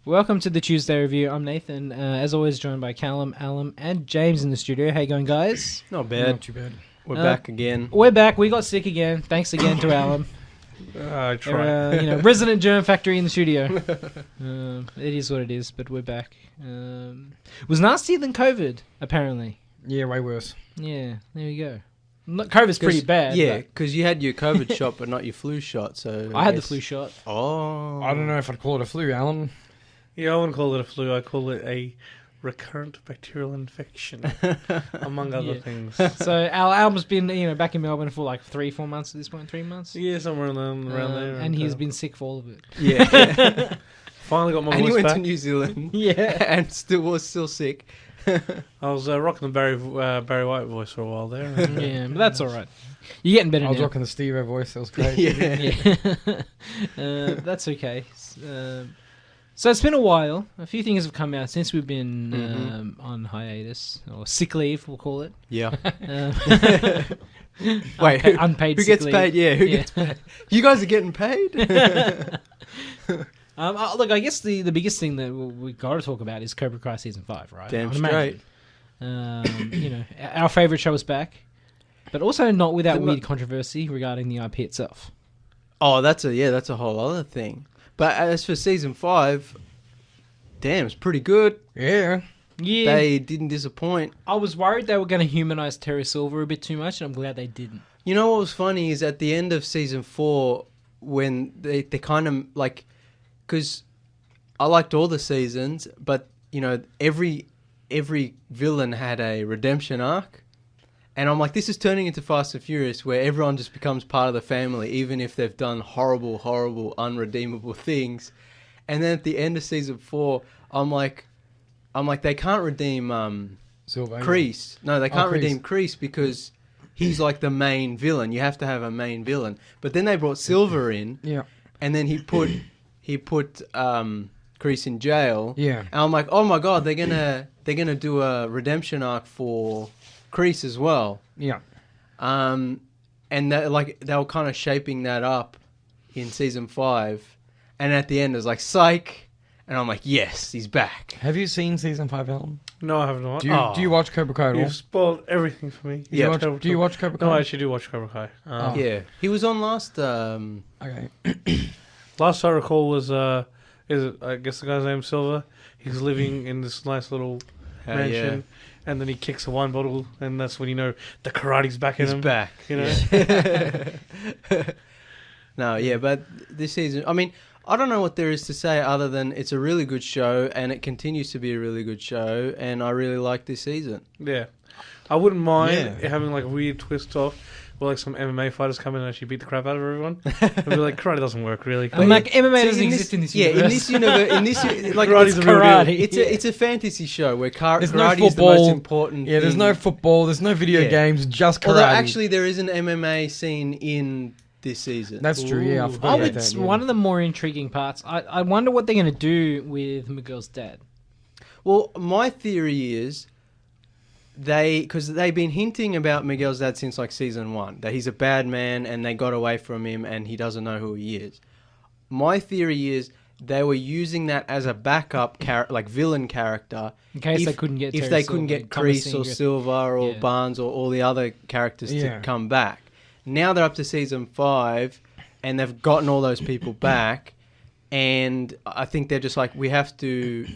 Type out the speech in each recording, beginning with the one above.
Welcome to the Tuesday Review. I'm Nathan, as always joined by Callum, Alum, and James in the studio. How you going, guys? Not bad. Not too bad. We're back again. We're back. We got sick again. Thanks again to Alum. I try. Resident germ factory in the studio. It is what it is, but we're back. It was nastier than COVID, apparently. Yeah, way worse. Yeah, there we go. COVID's pretty bad. Yeah, because you had your COVID shot, but not your flu shot. So I had the flu shot. Oh, I don't know if I'd call it a flu, Alan. Yeah, I wouldn't call it a flu. I call it a recurrent bacterial infection, among other things. So Alum's been back in Melbourne for like 3-4 months at this point. 3 months. Yeah, somewhere around there. And he's been sick for all of it. yeah. Finally got my And he voice went back. to New Zealand. Yeah, and was still sick. I was rocking the Barry White voice for a while there. yeah, but that's all right. You're getting better I was now. rocking the Steve-O voice. That was great. Yeah. That's okay. So it's been a while. A few things have come out since we've been on hiatus, or sick leave, we'll call it. Yeah. Wait, unpaid who sick gets leave. paid? Yeah, who gets paid? You guys are getting paid? Look, I guess the biggest thing that we got to talk about is Cobra Kai Season 5, right? Damn I'd imagine. straight. Our favourite show is back, but also not without weird controversy regarding the IP itself. Oh, that's a whole other thing. But as for Season 5, damn, it's pretty good. Yeah. Yeah. They didn't disappoint. I was worried they were going to humanise Terry Silver a bit too much, and I'm glad they didn't. You know what was funny is at the end of Season 4, when they kind of like... Because I liked all the seasons, but, every villain had a redemption arc. And I'm like, this is turning into Fast and Furious, where everyone just becomes part of the family, even if they've done horrible, horrible, unredeemable things. And then at the end of Season 4, I'm like, they can't redeem Silver. Kreese. No, they can't Kreese. redeem Kreese because he's like the main villain. You have to have a main villain. But then they brought Silver in, Yeah. and then he put Kreese in jail. Yeah. And I'm like, oh my god, they're gonna do a redemption arc for Kreese as well. Yeah. And they were kind of shaping that up in Season 5, and at the end it was like psych, and I'm like, yes, he's back. Have you seen Season 5, Alan? No, I have not. Do you watch Cobra Kai at all? You've spoiled everything for me. Yeah. Do you watch Cobra Kai? No, I actually do watch Cobra Kai. Yeah, he was on last. Okay. Last I recall was, I guess the guy's name's Silver. He's living in this nice little mansion. Yeah. And then he kicks a wine bottle, and that's when the karate's back in He's him. back. Yeah. No, yeah, but this season, I mean, I don't know what there is to say other than it's a really good show, and it continues to be a really good show, and I really like this season. Yeah. I wouldn't mind having like a weird twist off where like some MMA fighters come in and actually beat the crap out of everyone. And be like, karate doesn't work really. I'm like, MMA See, doesn't in exist in this Yeah, universe. in this universe, like Karate's it's a real karate. It's a fantasy show where There's no karate is the football. most important. Yeah, there's thing. no football, there's no video Yeah. games, just karate. Although actually there is an MMA scene in this season. That's true, yeah. I Oh, forgot about it's that, yeah. one of the more intriguing parts. I wonder what they're going to do with Miguel's dad. Well, my theory is because they've been hinting about Miguel's dad since like Season 1, that he's a bad man and they got away from him and he doesn't know who he is. My theory is they were using that as a backup villain character In case they couldn't get if Terry they Silver, couldn't get Thomas Kreese or Singer. Silver or Yeah. Barnes or all the other characters to Yeah. come back. Now they're up to Season 5 and they've gotten all those people back, and I think they're just like, we have to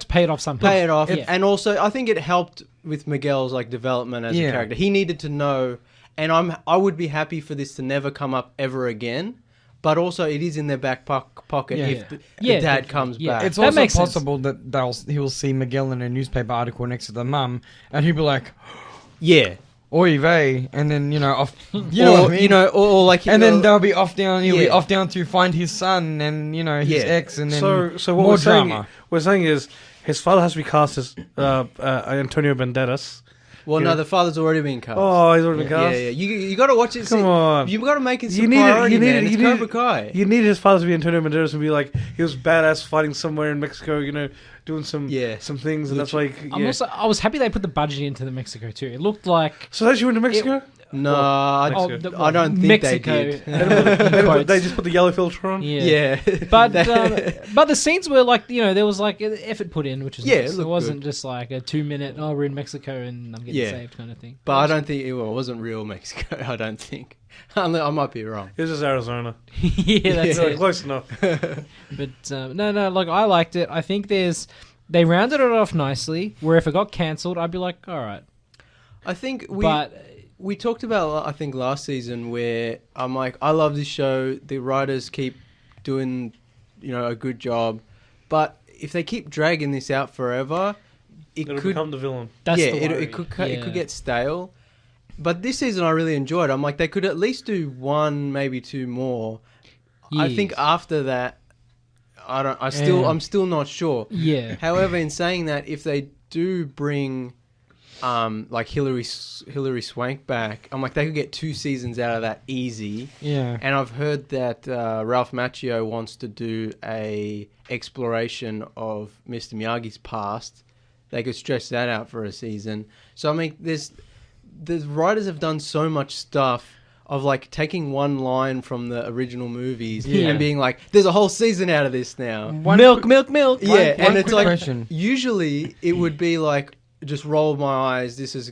pay it off somehow. pay it off. Yeah. And also I think it helped with Miguel's like development as a Yeah. character. He needed to know, and I would be happy for this to never come up ever again. But also, it is in their back pocket Yeah. if the Yeah, dad definitely. comes Yeah. back. It's That also makes sense. possible that he will see Miguel in a newspaper article next to the mum, and he'll be like, Yeah. "Oy vey," and then off. You know what I mean? Or like, and then they'll be off down. He'll be Yeah. off down to find his son and his Yeah. ex, and then So what more we're saying, drama. we're saying is his father has to be cast as Antonio Banderas. Well, Yeah. no, the father's already been cast. Oh, he's already been yeah, cast. yeah. You got to watch it. Come on. You got to make it some You need it- priority, you need man. it- It's you need Cobra Kai. You need his father to be Antonio Banderas and be like, he was badass fighting somewhere in Mexico, doing some things, and that's like, I was happy they put the budget into the Mexico too. It looked like So that you went to Mexico? No, Mexico. I don't think Mexico. they did. They just put the yellow filter on. Yeah. But the scenes were like, there was like effort put in, which was Yeah, nice. it It looked wasn't good. just like a 2-minute, we're in Mexico and I'm getting Yeah. saved kind of thing. But I don't think it wasn't real Mexico. I don't think. I might be wrong. It was just Arizona. Yeah, that's Yeah, it. close enough. But no, like I liked it. I think they rounded it off nicely. Where if it got cancelled, I'd be like, all right. I think But we talked about, I think, last season where I'm like, I love this show. The writers keep doing, a good job. But if they keep dragging this out forever, It'll could become the villain. that's yeah, the worry. it could get stale. But this season I really enjoyed. I'm like, they could at least do one, maybe two more. I think Yes. after that, I'm still not sure. Yeah. However, in saying that, if they do bring like Hilary Swank back, I'm like, they could get 2 seasons out of that easy. Yeah. And I've heard that Ralph Macchio wants to do a exploration of Mr. Miyagi's past. They could stretch that out for a season. So I mean, the writers have done so much stuff of like taking one line from the original movies Yeah. and being like, there's a whole season out of this now. Milk. Yeah, and it's quick like, question. usually it would be like, just roll my eyes, this is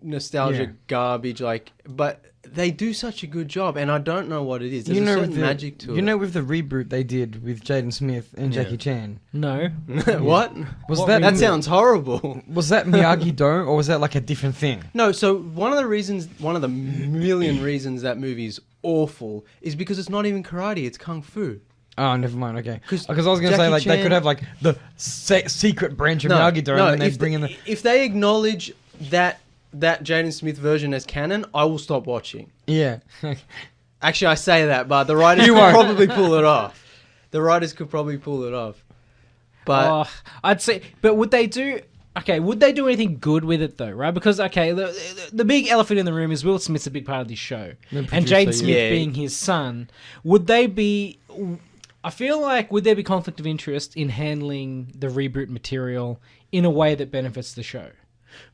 nostalgia garbage, like, but they do such a good job, and I don't know what it is. There's a certain magic to it. with the reboot they did with Jaden Smith and Yeah. Jackie Chan, No. What? was What that That sounds horrible. was that Miyagi-Do or was that like a different thing? No, so one of the million reasons that movie's awful is because it's not even karate, it's kung fu. Oh, never mind. Okay, 'Cause because I was gonna say Jackie like they Chan- could have like the secret branch of Miyagi-Do, and then they bring in the if they acknowledge that Jaden Smith version as canon, I will stop watching. yeah. Actually, I say that, but the writers You could won't. probably pull it off. The writers could probably pull it off. But I'd say, but would they do? Okay, would they do anything good with it though? Right? Because the big elephant in the room is Will Smith's a big part of this show, The and producer, Jaden Smith yeah. being his son. Would they be? I feel like would there be conflict of interest in handling the reboot material in a way that benefits the show?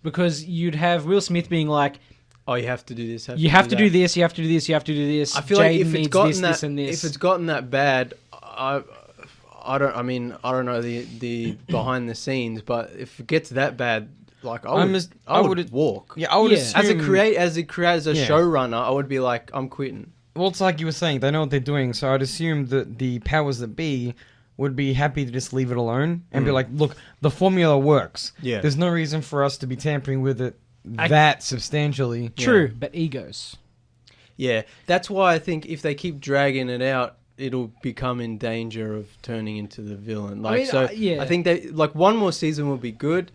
Because you'd have Will Smith being like, oh, you have to do this. you have to do that. this, you have to do this, you have to do this. I feel like Jaden if it's needs gotten this and this. if it's gotten that bad, I don't know the behind the scenes, but if it gets that bad, like I would walk. Yeah, I would Yeah. assume As a Yeah. showrunner, I would be like, I'm quitting. Well, it's like you were saying, they know what they're doing, so I'd assume that the powers that be would be happy to just leave it alone and be like, look, the formula works. Yeah. There's no reason for us to be tampering with it that substantially. True, but egos. Yeah, that's why I think if they keep dragging it out, it'll become in danger of turning into the villain. Like, yeah. I think they like one more season will be good.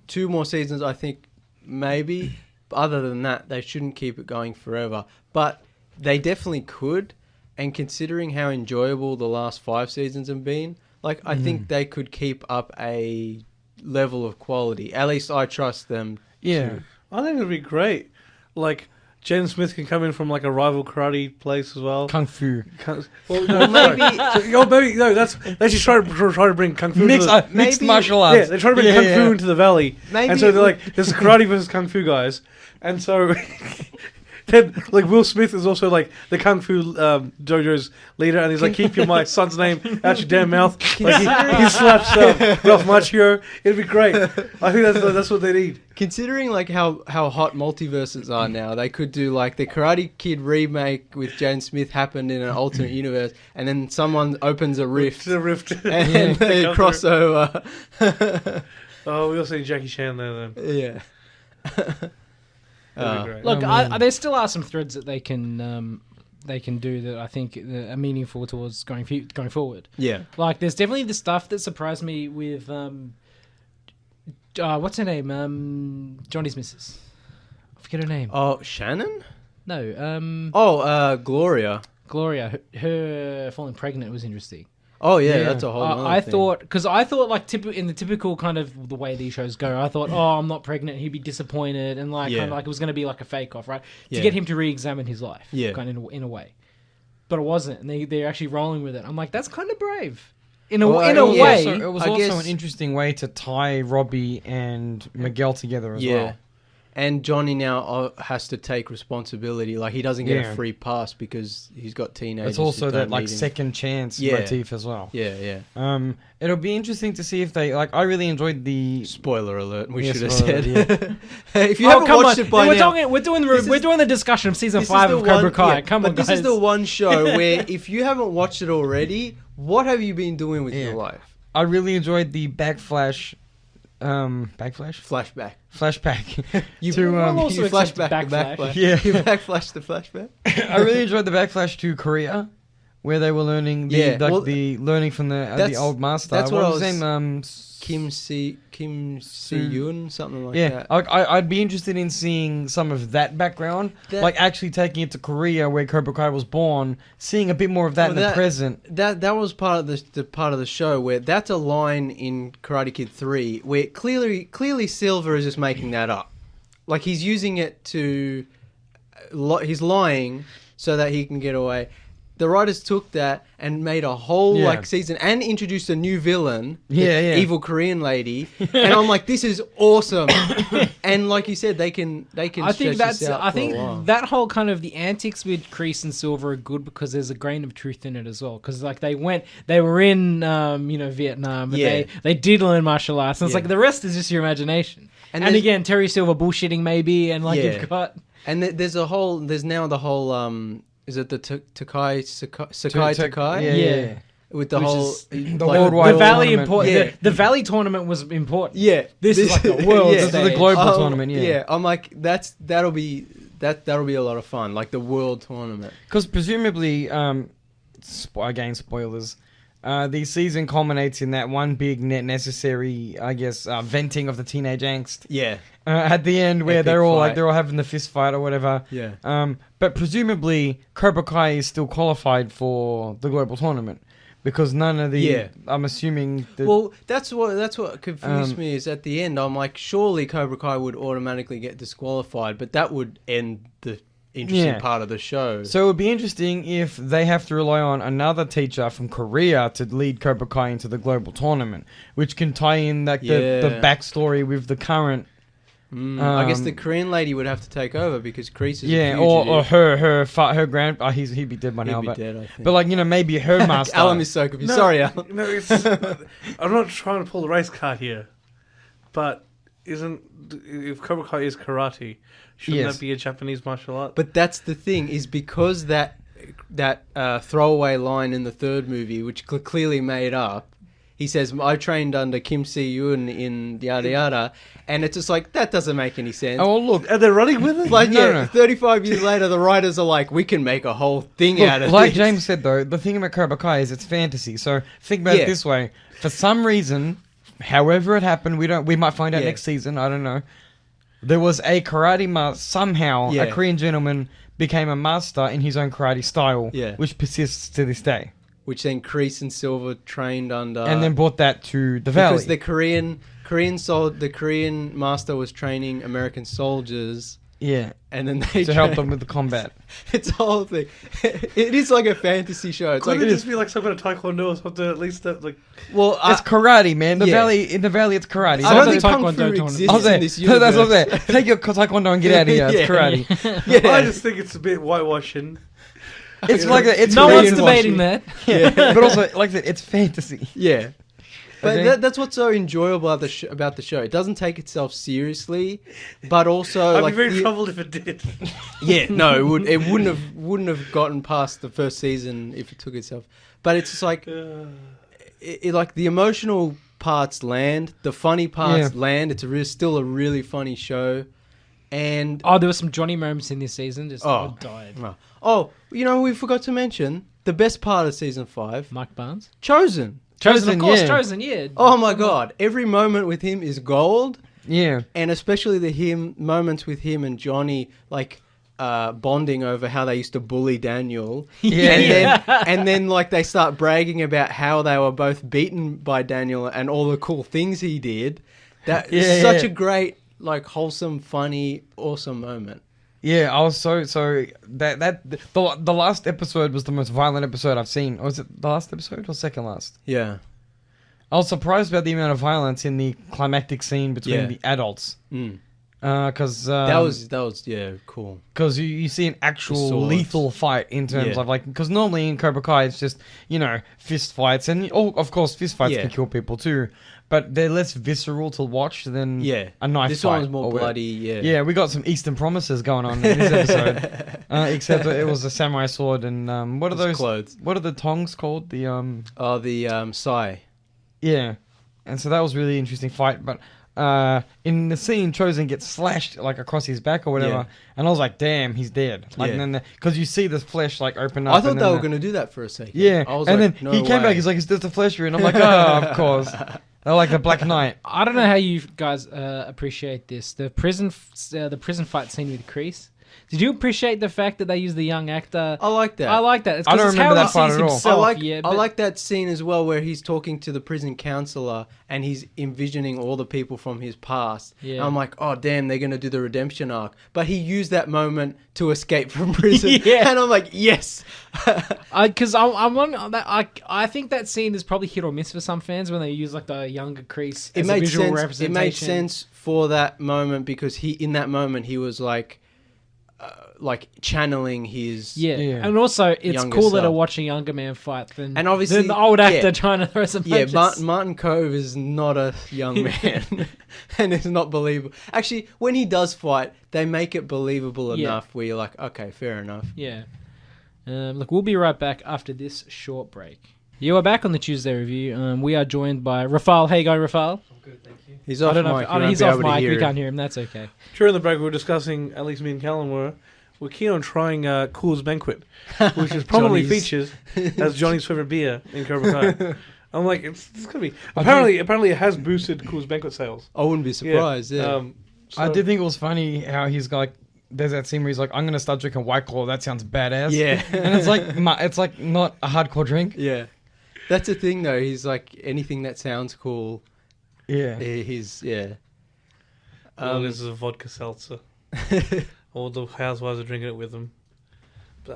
2 more seasons, I think maybe. But other than that, they shouldn't keep it going forever. But they definitely could. And considering how enjoyable the last 5 seasons have been, like I think they could keep up a level of quality. At least I trust them. Yeah. I think it'd be great. Like, Jaden Smith can come in from like a rival karate place as well. Kung Fu. Well, no, maybe no. They just try to bring kung fu. Mixed maybe- martial arts. Yeah, they try to bring kung fu into the valley, Maybe and so it they're would- like, "There's karate versus kung fu guys," and so then like Will Smith is also like the kung fu dojo's leader, and he's like, "Keep my son's name out your damn mouth." Like he slaps Ralph Macchio. It'd be great. I think that's what they need. Considering like how hot multiverses are now, they could do like the Karate Kid remake with Jaden Smith happened in an alternate universe, and then someone opens a rift The rift. and they come cross over. Oh, we also need Jackie Chan there then. Yeah. That'd be great. Look, there still are some threads that they can do that I think are meaningful towards going forward. Yeah. Like, there's definitely the stuff that surprised me with what's her name? Johnny's missus. I forget her name. Oh, Shannon? No. Gloria. Gloria. Her falling pregnant was interesting. Oh yeah, Yeah. that's a whole. I thing. thought like in the typical kind of the way these shows go, I thought, oh, I'm not pregnant. He'd be disappointed, and like Yeah. kind of like it was going to be like a fake off, right? Yeah. To get him to re-examine his life, Yeah. kind of in a way. But it wasn't, and they're actually rolling with it. I'm like, that's kind of brave, in a Well, way. It was I also guess- an interesting way to tie Robbie and Miguel together as Yeah. well. And Johnny now has to take responsibility. Like, he doesn't get Yeah. a free pass because he's got teenagers. It's also who that don't like need him. second chance Yeah. motif as well. Yeah, yeah. It'll be interesting to see if they like. I really enjoyed the. Spoiler alert. We Yeah, should have spoiler said. alert, If you haven't watched it by we're now, talking, we're doing this is- the discussion of season this is 5 the of Cobra one- Kai. yeah, Come but on, this guys. is the one show where if you haven't watched it already, what have you been doing with Yeah. your life? I really enjoyed the backflash. Flashback. Flashback. You, To, you also accept flashback the backflash. backflash. Yeah. You backflash the flashback. I really enjoyed the backflash to Korea, where they were learning the Yeah, well, the learning from the that's- old master. that's what what I was his was- name? Kim Si Yoon, something like Yeah, that. I'd be interested in seeing some of that background, That- like actually taking it to Korea, where Cobra Kai was born, seeing a bit more of that Well, in the present. That was part of the part of the show where that's a line in Karate Kid 3 where clearly Silver is just making that up. Like, he's using it to he's lying so that he can get away. The writers took that and made a whole Yeah. like season and introduced a new villain, Yeah, the yeah. evil Korean lady, and I'm like, this is awesome. And like you said, they can. I stretch think this out I for a think while. that whole kind of the antics with Kreese and Silver are good because there's a grain of truth in it as well. Because like they were in Vietnam and Yeah. they did learn martial arts. And it's Yeah. like the rest is just your imagination. And And there's- again, Terry Silver bullshitting maybe, and like Yeah. you've got And there's now the whole is it the Sakai Yeah, Yeah. with the Which whole is the like, worldwide the Valley tournament. important. Yeah. The Valley tournament was important. Yeah, This is like a world yeah. This is the stage. global tournament, yeah. I'm like, that'll be a lot of fun, like the world tournament. Because presumably, again, spoilers. The season culminates in that one big necessary, I guess, venting of the teenage angst Yeah, at the end, where Epic they're all fight. having the fist fight or whatever. yeah. But presumably, Cobra Kai is still qualified for the global tournament because none of the. Yeah. I'm assuming. Well, that's what confused Um, me is at the end. I'm like, surely Cobra Kai would automatically get disqualified, but that would end the interesting Yeah. part of the show. So it would be interesting if they have to rely on another teacher from Korea to lead Cobra Kai into the global tournament, which can tie in like the Yeah. backstory with the current. I guess the Korean lady would have to take over because Kreese is Yeah, a or fugitive. her grand. He'd be dead by He'd now, be but dead, I think. but like maybe her master. Alan is so confused. Sorry, Alan. No, it's, I'm not trying to pull the race card here, but if Cobra Kai is karate, shouldn't Yes. that be a Japanese martial art? But that's the thing, is because that throwaway line in the third movie, which clearly made up, he says, I trained under Kim Si-yoon in yada yada, and it's just like, that doesn't make any sense. Oh look, Are they running with it? Like, No, yeah, no. 35 years later, the writers are like, we can make a whole thing look, out of like this. James said though, the thing about Cobra Kai is it's fantasy. So think about Yeah. it this way: for some reason, however it happened, we might find out Yeah. next season. I don't know. There was a karate master somehow. Yeah. A Korean gentleman became a master in his own karate style, Yeah. which persists to this day. Which then Kreese and Silver trained under. And then brought that to the Valley. because the Korean master was training American soldiers, yeah, and then they to help trained- them with the combat. It's a whole thing. It is like a fantasy show. It's like Couldn't it just be like some kind of taekwondo or something? At least that, like, well, It's karate, man. The yeah. Valley in the Valley, it's karate. I don't the think Kung Taekwondo Fu tournament. exists I was there. in this That's what I'm universe. saying. Take your taekwondo and get out of here. It's Yeah. karate. Yeah. I just think it's a bit whitewashing. It's like it's no one's Korean debating washing. that. Yeah. But also, like I said, it's fantasy. Yeah. But Okay. that's what's so enjoyable about the show. It doesn't take itself seriously, but also I'd like be very the- troubled if it did. yeah, no, it wouldn't have gotten past the first season if it took itself. But it's just like like the emotional parts land, the funny parts land. It's still a really funny show, and Oh, there were some Johnny moments in this season. Just Oh. died. we forgot to mention the best part of season 5, Mike Barnes. Chosen. Chosen, of course. yeah. Chosen, yeah. Oh my god, every moment with him is gold. Yeah. And especially the moments with him and Johnny, like bonding over how they used to bully Daniel. Yeah. And then like they start bragging about how they were both beaten by Daniel and all the cool things he did. That is Yeah, such yeah. a great, like, wholesome, funny, awesome moment. Yeah, I was so the last episode was the most violent episode I've seen. Or was it the last episode or second last? Yeah. I was surprised about the amount of violence in the climactic scene between Yeah. the adults. Mm. Because that was yeah, cool. Because you see an actual swords. lethal fight in terms of like, because normally in Cobra Kai it's just, fist fights, and of course fist fights can kill people too, but they're less visceral to watch than a knife This fight. one's more bloody. Yeah, we got some Eastern Promises going on in this episode, except that it was a samurai sword, and what are those clothes? What are the tongs called? The sai. Yeah, and so that was a really interesting fight, but. In the scene, Chosen gets slashed like across his back or whatever, and I was like, "Damn, he's dead!" Like, and then because you see the flesh like open up. I thought they were going to do that for a second. Yeah, I was and like, then no he came way. back. He's like, "Is this the flesh room?" And I'm like, "Oh, of course." They're like the Black Knight. I don't know how you guys appreciate this. The prison fight scene with Kreese. Did you appreciate the fact that they used the young actor? I like that. I like that. It's I don't 'cause it's remember how that he part sees at all. himself, I like that scene as well where he's talking to the prison counselor and he's envisioning all the people from his past. Yeah. And I'm like, oh damn, they're gonna do the redemption arc. But he used that moment to escape from prison. Yeah. And I'm like, yes. Because I think that scene is probably hit or miss for some fans when they use like the younger Kreese as a visual representation. It made sense for that moment because in that moment he was like channeling his and also it's younger cooler to self. watch a younger man fight than obviously the old actor trying to throw some punches. Martin Cove is not a young man and it's not believable. Actually, when he does fight, they make it believable enough where you're like, okay, fair enough. Yeah. Look, we'll be right back after this short break. You are back on the Tuesday review. We are joined by Rafal. How you going, Rafal? Good, thank you. He's off mic. He's off mic. We can't hear him. That's okay. During the break, we were discussing, at least me and Callum were keen on trying Coors Banquet, which is prominently featured as Johnny's favorite beer in Cobra Kai. I'm like, it's gonna be. Apparently, it has boosted Coors Banquet sales. I wouldn't be surprised. Yeah. I did think it was funny how he's like, there's that scene where he's like, "I'm gonna start drinking White Claw. That sounds badass." Yeah. And it's like not a hardcore drink. Yeah. That's the thing though. He's like anything that sounds cool. Yeah. He's This is a vodka seltzer. All the housewives are drinking it with them.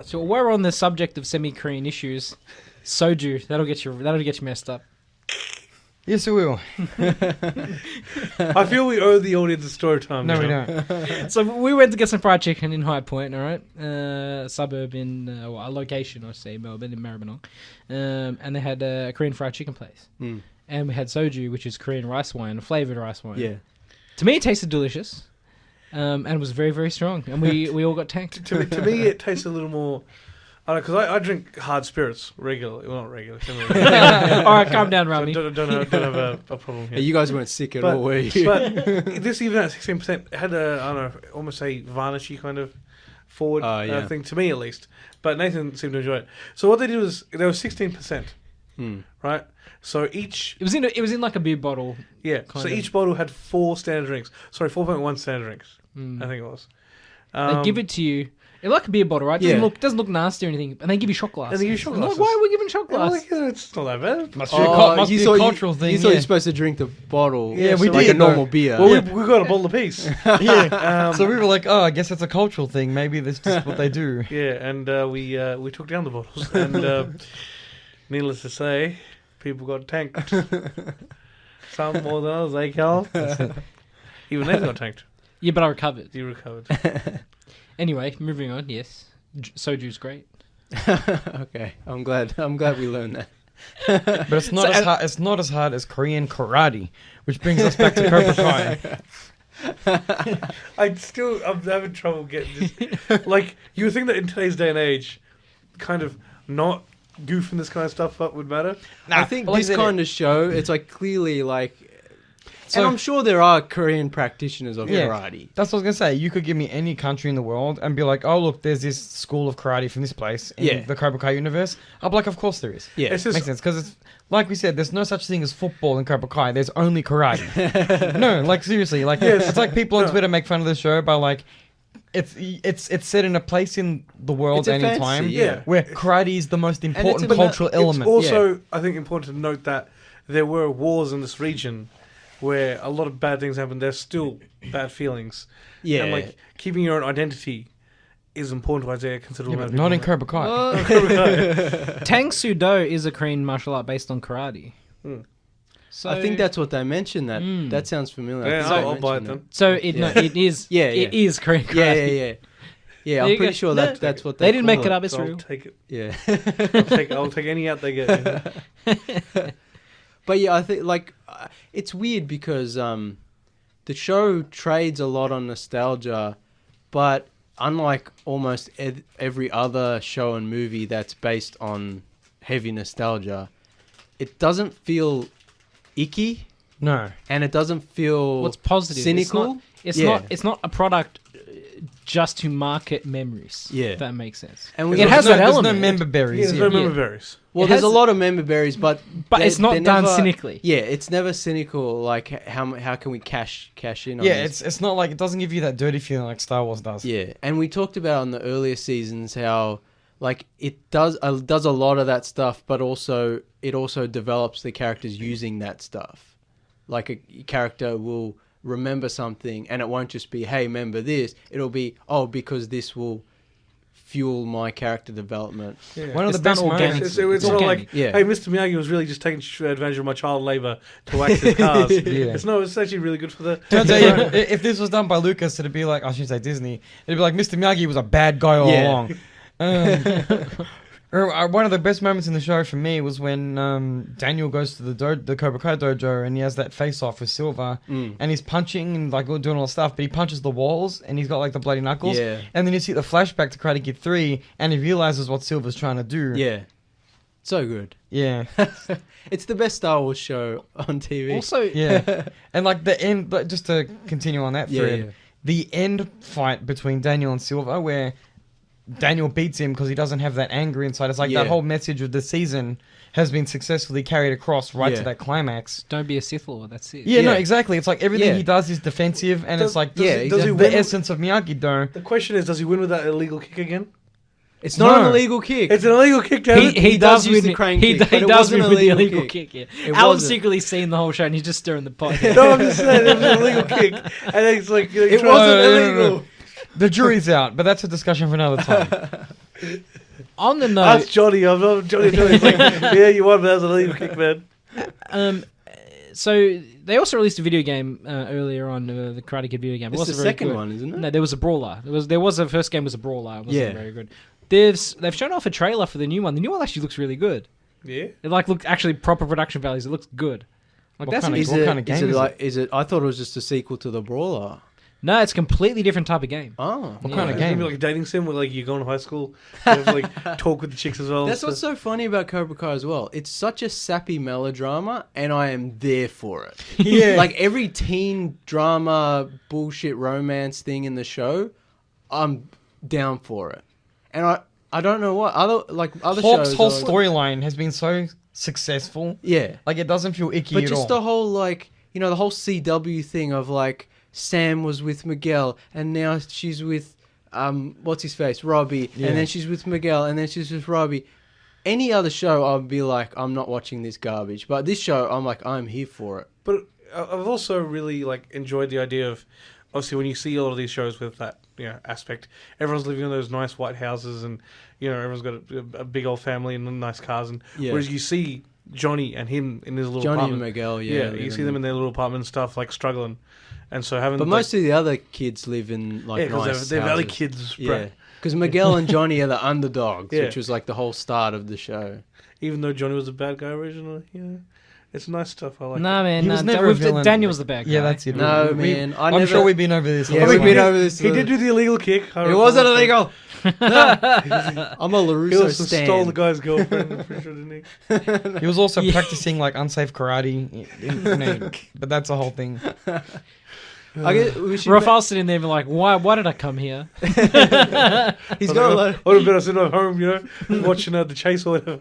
So we're on the subject of semi-Korean issues. Soju, that'll get you messed up. Yes, it will. I feel we owe the audience a story time. No, now. we don't. So we went to get some fried chicken in High Point, all right? A suburb in, a location, I say, Melbourne, in Maribyrnong. And they had a Korean fried chicken place. Mm. And we had soju, which is Korean rice wine, flavoured rice wine. Yeah. To me, it tasted delicious. And was very, very strong. And we all got tanked. To me, it tastes a little more... I don't know, because I drink hard spirits regularly. Well, not regularly. All right, calm down, Rami. Don't have a problem here. You guys weren't sick at all, were you? But this, even at 16%, had a, I don't know, almost a varnishy kind of forward thing, to me at least. But Nathan seemed to enjoy it. So what they did was, there was 16%, right? So each... It was in like a beer bottle. Yeah, so each bottle had 4 standard drinks. Sorry, 4.1 standard drinks, I think it was. They give it to you. It's like a beer bottle, right? Doesn't look nasty or anything. And they give you shot glasses. And they give you shot I'm like, glasses. why are we giving shot glasses? It's not that bad. Must be a cultural thing. You thought you're supposed to drink the bottle. Yeah, we like did, a normal beer. Well, we got a bottle apiece. Yeah. So we were like, oh, I guess that's a cultural thing. Maybe that's just what they do. Yeah, and we took down the bottles. And needless to say, people got tanked. Some more than others, eh, Cal? Even Nathan got tanked. Yeah, but I recovered. You recovered. Anyway, moving on. Yes, soju's great. Okay, I'm glad we learned that. But it's not It's not as hard as Korean karate, which brings us back to Cobra Kai. I'm having trouble getting this. Like, you would think that in today's day and age, kind of not goofing this kind of stuff up would matter. I think this kind of show, it's like clearly like... and I'm sure there are Korean practitioners of karate. That's what I was going to say. You could give me any country in the world and be like, oh, look, there's this school of karate from this place in the Cobra Kai universe. I'll be like, of course there is. Yeah. Makes sense. Because it's, like we said, there's no such thing as football in Cobra Kai. There's only karate. No, like, seriously. Like, it's like people on Twitter make fun of the show by, like, it's set in a place in the world It's a any time fantasy, where karate is the most important cultural element. It's also, I think, important to note that there were wars in this region where a lot of bad things happen. There's still bad feelings. Yeah. And, like, keeping your own identity is important to Isaiah considerable amount of Not in people. Cobra Kai. Tang Soo Do is a Korean martial art based on karate. So I think that's what they mentioned. That sounds familiar. Yeah, I think they I'll buy it mentioned then. So it is. Yeah, It is Korean that. Yeah, karate. yeah. Yeah, There I'm you pretty go. sure No, that's what They didn't call make it up. It's So I'll real. take it. Yeah. I'll take any out they get. Yeah. But yeah, I think like it's weird because the show trades a lot on nostalgia, but unlike almost every other show and movie that's based on heavy nostalgia, it doesn't feel icky No. and it doesn't feel What's positive? cynical. It's Yeah. not. It's not a product just to market memories. Yeah. If that makes sense. And we It has There's that no element. member berries. There's Yeah. no member berries. Well, It there's a has- lot of member berries, but It's not they're done never- cynically. Yeah, it's never cynical. Like how can we cash in? On Yeah, this? it's not like it doesn't give you that dirty feeling like Star Wars does. Yeah, and we talked about in the earlier seasons how like it does a lot of that stuff, but also it also develops the characters using that stuff. Like a character will remember something, and it won't just be, "Hey, remember this." It'll be, "Oh, because this will fuel my character development." Yeah. One of It's the best done moments. organically. It's not organic. like, Yeah. hey, Mr. Miyagi was really just taking advantage of my child labor to wax his cars. Yeah. It's actually really good for the. Turns out, if this was done by Lucas, it'd be like, I should say Disney, it'd be like Mr. Miyagi was a bad guy all Yeah. along. One of the best moments in the show for me was when Daniel goes to the Cobra Kai dojo and he has that face-off with Silver and he's punching and like doing all the stuff, but he punches the walls and he's got like the bloody knuckles. Yeah. And then you see the flashback to Karate Kid 3 and he realizes what Silver's trying to do. Yeah, so good. Yeah. It's the best Star Wars show on TV. Also, Yeah. And like the end, but just to continue on that Yeah, thread, yeah. the end fight between Daniel and Silver where Daniel beats him because he doesn't have that anger inside. It's like Yeah. that whole message of the season has been successfully carried across right Yeah. to that climax. don't be a Sith Lord. That's it. Yeah, no, Yeah. exactly. It's like everything Yeah. he does is defensive, and Does- it's like yeah, Does he the win? essence of Miyagi-Do. The question is, does he win with that illegal kick again? It's not an No. illegal kick. It's an illegal kick, damn it. He does does use win. the crane He, kick, he but it does wasn't win an with the illegal illegal kick. Yeah. It Alan's wasn't. secretly seen the whole show and he's just stirring the pot. No, I'm just saying, it was an illegal kick. And then it's like, It trying- wasn't No. illegal. The jury's out, but that's a discussion for another time. On the That's note, Johnny. I'm not Johnny. Johnny's like, yeah, you won, but that was an illegal kick, man. so they also released a video game earlier on, the Karate Kid video game. It It's the wasn't very second good. one, isn't it? No, there was a brawler. There was a first game was a brawler. It wasn't Yeah. very good. They've shown off a trailer for the new one. The new one actually looks really good. Yeah. It like looked actually proper production values. It looks good. Like What that's kind of- Is What it, kind of game is it is it? like? Is it? I thought it was just a sequel to the Brawler. no, it's a completely different type of game. Oh, What kind of It's gonna game? be like a dating sim where like you go in high school, you have to like talk with the chicks as well. that's what's so funny about Cobra Kai as well. It's such a sappy melodrama, and I am there for it. Yeah. Like every teen drama bullshit romance thing in the show, I'm down for it. And I don't know what other Hawk's shows. whole are- storyline has been so successful. Yeah. Like it doesn't feel icky But at just all. the whole like the whole CW thing of like Sam was with Miguel and now she's with what's his face, Robbie, Yeah. and then she's with Miguel and then she's with Robbie. Any other show I'd be like, I'm not watching this garbage. But this show I'm like, I'm here for it. But I've also really like enjoyed the idea of, obviously, when you see a lot of these shows with that aspect, everyone's living in those nice white houses, and everyone's got a big old family and nice cars, and Yeah. whereas you see Johnny and him in his little Johnny and apartment, Miguel, you live see them in their little apartment and stuff, like struggling, and so having. But like, most of the other kids live in like because nice they're valley houses. kids, Yeah. bro. Because Miguel and Johnny are the underdogs, Yeah. which was like the whole start of the show. Even though Johnny was a bad guy originally, it's nice stuff. I like. Nah, man, He was nah, never a villain. Daniel's the bad guy. Yeah, that's it. No, We- man. I'm sure we've been over this. Yeah, last we've time. been over this. He did do the illegal kick. It wasn't illegal. I'm a He LaRusso also stan. stole the guy's girlfriend. I'm pretty sure, didn't he? He was also Yeah. practicing like unsafe karate, but that's a whole thing. I guess we should Raphael's sitting there and be like, why did I come here? he's got a lot. I would have been sitting at home, watching the chase or whatever.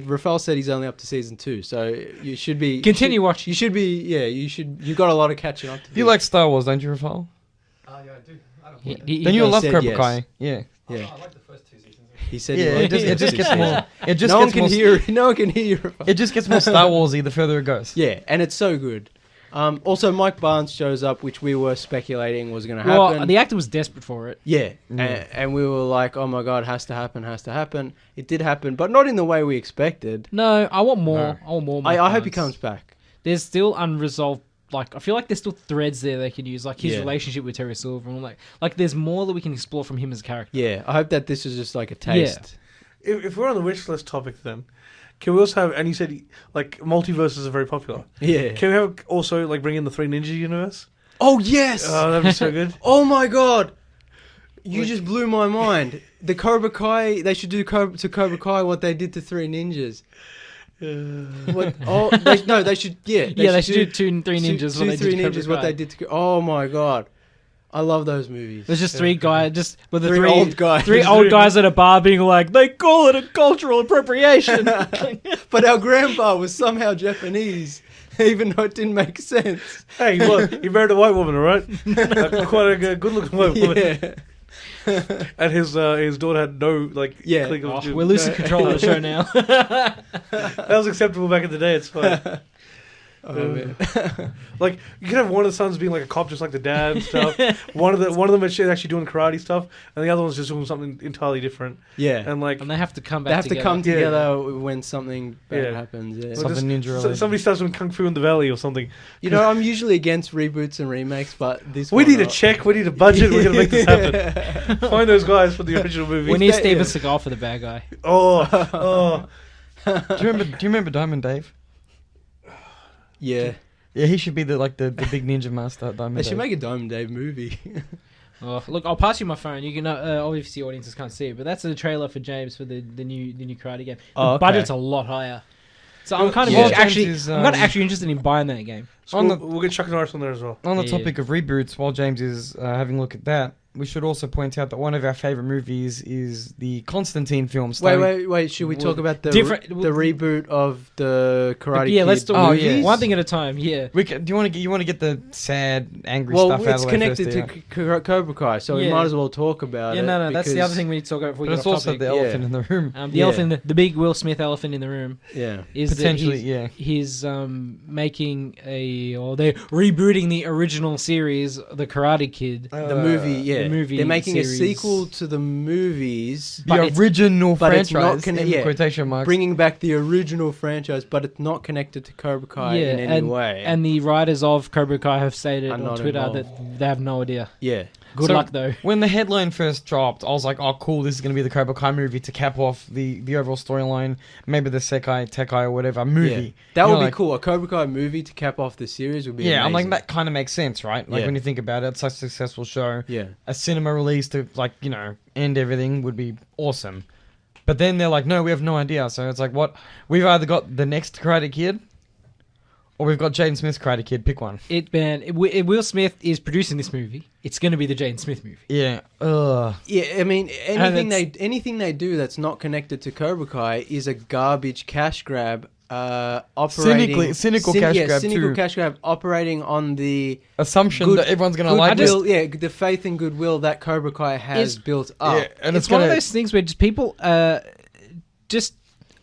Rafael said he's only up to season 2, so you should be Continue watching. You should be. Yeah, you should. You got a lot of catching up to do. You like Star Wars, don't you, Rafael? Yeah, I do. I don't Then you'll love said Cobra yes. Kai. Yeah. Yeah. I like the first 2 seasons. He said. Yeah, he it just liked gets it. more. It just No one gets can more. hear. No one can hear you. Rafael. It just gets more Star Warsy the further it goes. Yeah, and it's so good. Also, Mike Barnes shows up, which we were speculating was going to happen. Well, the actor was desperate for it. Yeah, and we were like, oh my god, has to happen. It did happen, but not in the way we expected. No, I want more. No. I want more. I hope he Barnes. comes back. There's still unresolved. Like, I feel like there's still threads there they can use, like his Yeah. relationship with Terry Silver, and like there's more that we can explore from him as a character. Yeah, I hope that this is just like a taste. If we're on the wish list topic, then can we also have? And you said like multiverses are very popular. Yeah. Can we have also like bring in the Three Ninja universe? Oh yes! Oh, that'd be so good. Oh my god! You just blew my mind. The Cobra Kai, they should do to Cobra Kai what they did to Three Ninjas. What? Oh, they should. Yeah, They should do Three Ninjas. Two what they Three did to Ninjas. Cobra What Kai. they did to. Oh my god, I love those movies. There's just three guys, just with the Three three old guys. three old guys at a bar being like, they call it a cultural appropriation. But our grandpa was somehow Japanese, even though it didn't make sense. Hey, look, he married a white woman, all right? Quite a good-looking white woman. Yeah. And his daughter had no like. Yeah. click of Oh, Jew. we're losing control of the show now. That was acceptable back in the day. It's fine. Oh, man. Like you could have one of the sons being like a cop, just like the dad and stuff. one of them is actually doing karate stuff, and the other one's just doing something entirely different. Yeah. And like And they have to come They back have together. to come Yeah. together when something bad Yeah. happens. Yeah. well, Something ninja so- related. somebody starts doing kung fu in the valley or something. You know, I'm usually against reboots and remakes, but this We one need a check. We need a budget. We're gonna make this happen. Find those guys for the original movie. We need that- Steven yeah. Seagal for the bad guy. Oh. Do you remember Diamond Dave? Yeah. Yeah, he should be the big ninja master. Diamond They should Dave. make a Diamond Dave movie. Oh, look, I'll pass you my phone. You can obviously audiences can't see it, but that's the trailer for James for the new karate game. The Oh, okay. budget's a lot higher, so I'm kind of Yeah. actually James is, I'm kind of actually interested in buying that game. So we'll get Chuck Norris on there as well. On the Yeah. topic of reboots, while James is having a look at that, we should also point out that one of our favorite movies is the Constantine film. Wait. Should we talk about the Different- the reboot of the Karate Yeah, Kid let's do movies? one thing at a time. Yeah. Do you want to get the sad, angry Well, stuff out of it's the way connected first, to yeah? Cobra Kai, so we Yeah. might as well talk about Yeah, it. no, that's the because- other thing we need to talk about before we But get it's off also topic. the elephant in the room. The elephant, the big Will Smith elephant in the room, Yeah. is Potentially, that yeah. he's making they're rebooting the original series, The Karate Kid. The movie, yeah. the movie They're making series. a sequel to the movies, but The it's- original but it's franchise, not in quotation marks. bringing back the original franchise, but it's not connected to Cobra Kai in any way. And the writers of Cobra Kai have stated Are on not Twitter involved. that they have no idea. yeah. Good So- luck though. When the headline first dropped, I was like, "Oh, cool! This is going to be the Cobra Kai movie to cap off the overall storyline. Maybe the Sekai, Tekai, or whatever movie. Yeah. That You would know, be like- cool. A Cobra Kai movie to cap off the series would be Yeah, I'm like amazing. that kind of makes sense, right? Like Yeah. when you think about it, it's such a successful show. Yeah. A cinema release to end everything would be awesome. But then they're like, "No, we have no idea." So it's like, what? We've either got the next Karate Kid, or we've got Jaden Smith's Karate Kid. Pick one. Will Smith is producing this movie. It's going to be the Jaden Smith movie. Yeah. Ugh. Yeah, I mean, it's- anything they do that's not connected to Cobra Kai is a garbage cash grab. Operating Cynical cash grab cynical too. cash grab operating on the Assumption Good- that everyone's gonna like it. goodwill, the faith and goodwill that Cobra Kai has Is- built up. Yeah, and It's one of those things where just people just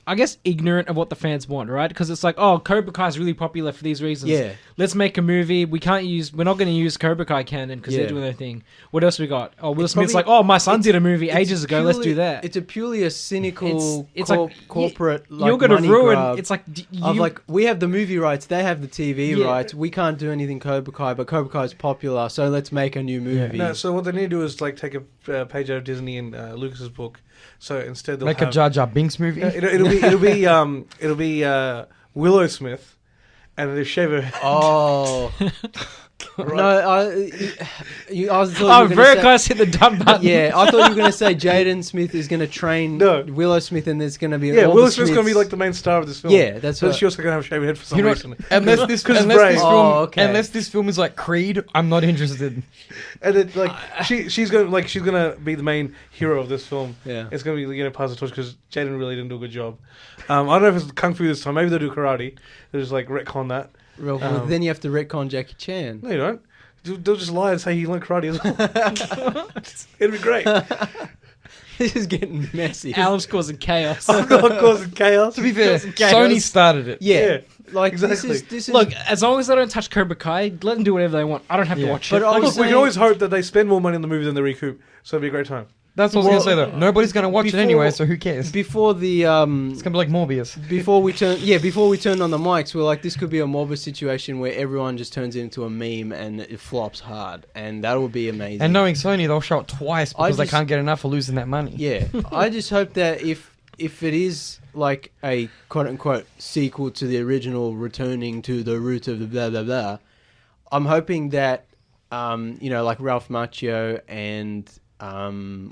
I guess ignorant of what the fans want, right? Because it's like, oh, Cobra Kai is really popular for these reasons. Yeah. Let's make a movie. We're not going to use Cobra Kai canon because Yeah. they're doing their thing. What else we got? Oh, Will It's Smith's probably- like, oh, my son it's- did a movie it's ages ago. Let's do purely- that. It's a purely a cynical It's like, corporate You're going to money ruin. grab It's like of like we have the movie rights, they have the TV Yeah. rights. We can't do anything Cobra Kai, but Cobra Kai is popular, so let's make a new movie. No, so what they need to do is like take a page out of Disney and Lucas's book. So instead they'll Make have a Jar Jar Binks movie. it'll be Willow Smith, and they shave her. Oh. No, I was thought oh, you were gonna Veritas hit the dumb button. yeah, I thought you were going to say Jaden Smith is going to train No. Willow Smith, and there's going to be Yeah, all Will the Smith's going to be Smiths. like the main star of this film. Yeah, that's So what. she also going to have a shaved head for some You know reason. what? Unless this, 'Cause it's unless brave. this film, Oh, okay. unless this film is like Creed, I'm not interested. And then like she's gonna be the main hero of this film. Yeah. It's gonna be pass the torch because Jaden really didn't do a good job. I don't know if it's kung fu this time. Maybe they'll do karate. They'll just like retcon that. Well, then you have to retcon Jackie Chan. No, you don't. They'll just lie and say he learned karate as well. It'd be great. This is getting messy. Alan's causing chaos. I'm not causing chaos. To be fair, chaos. Sony started it. Yeah. Like exactly. this is Look, as long as they don't touch Cobra Kai, let them do whatever they want. I don't have to Yeah. watch But it. I was Look, we saying- can always hope that they spend more money on the movie than they recoup. So it'll be a great time. That's what I was going to say, though. Nobody's going to watch it anyway, so who cares? before the It's going to be like Morbius. before we turned on the mics, we're like, this could be a Morbius situation where everyone just turns into a meme and it flops hard, and that would be amazing. And knowing Sony, they'll show it twice because they just- can't get enough for losing that money. Yeah, I just hope that if it is like a quote unquote sequel to the original, returning to the root of the blah blah blah, I'm hoping that like Ralph Macchio and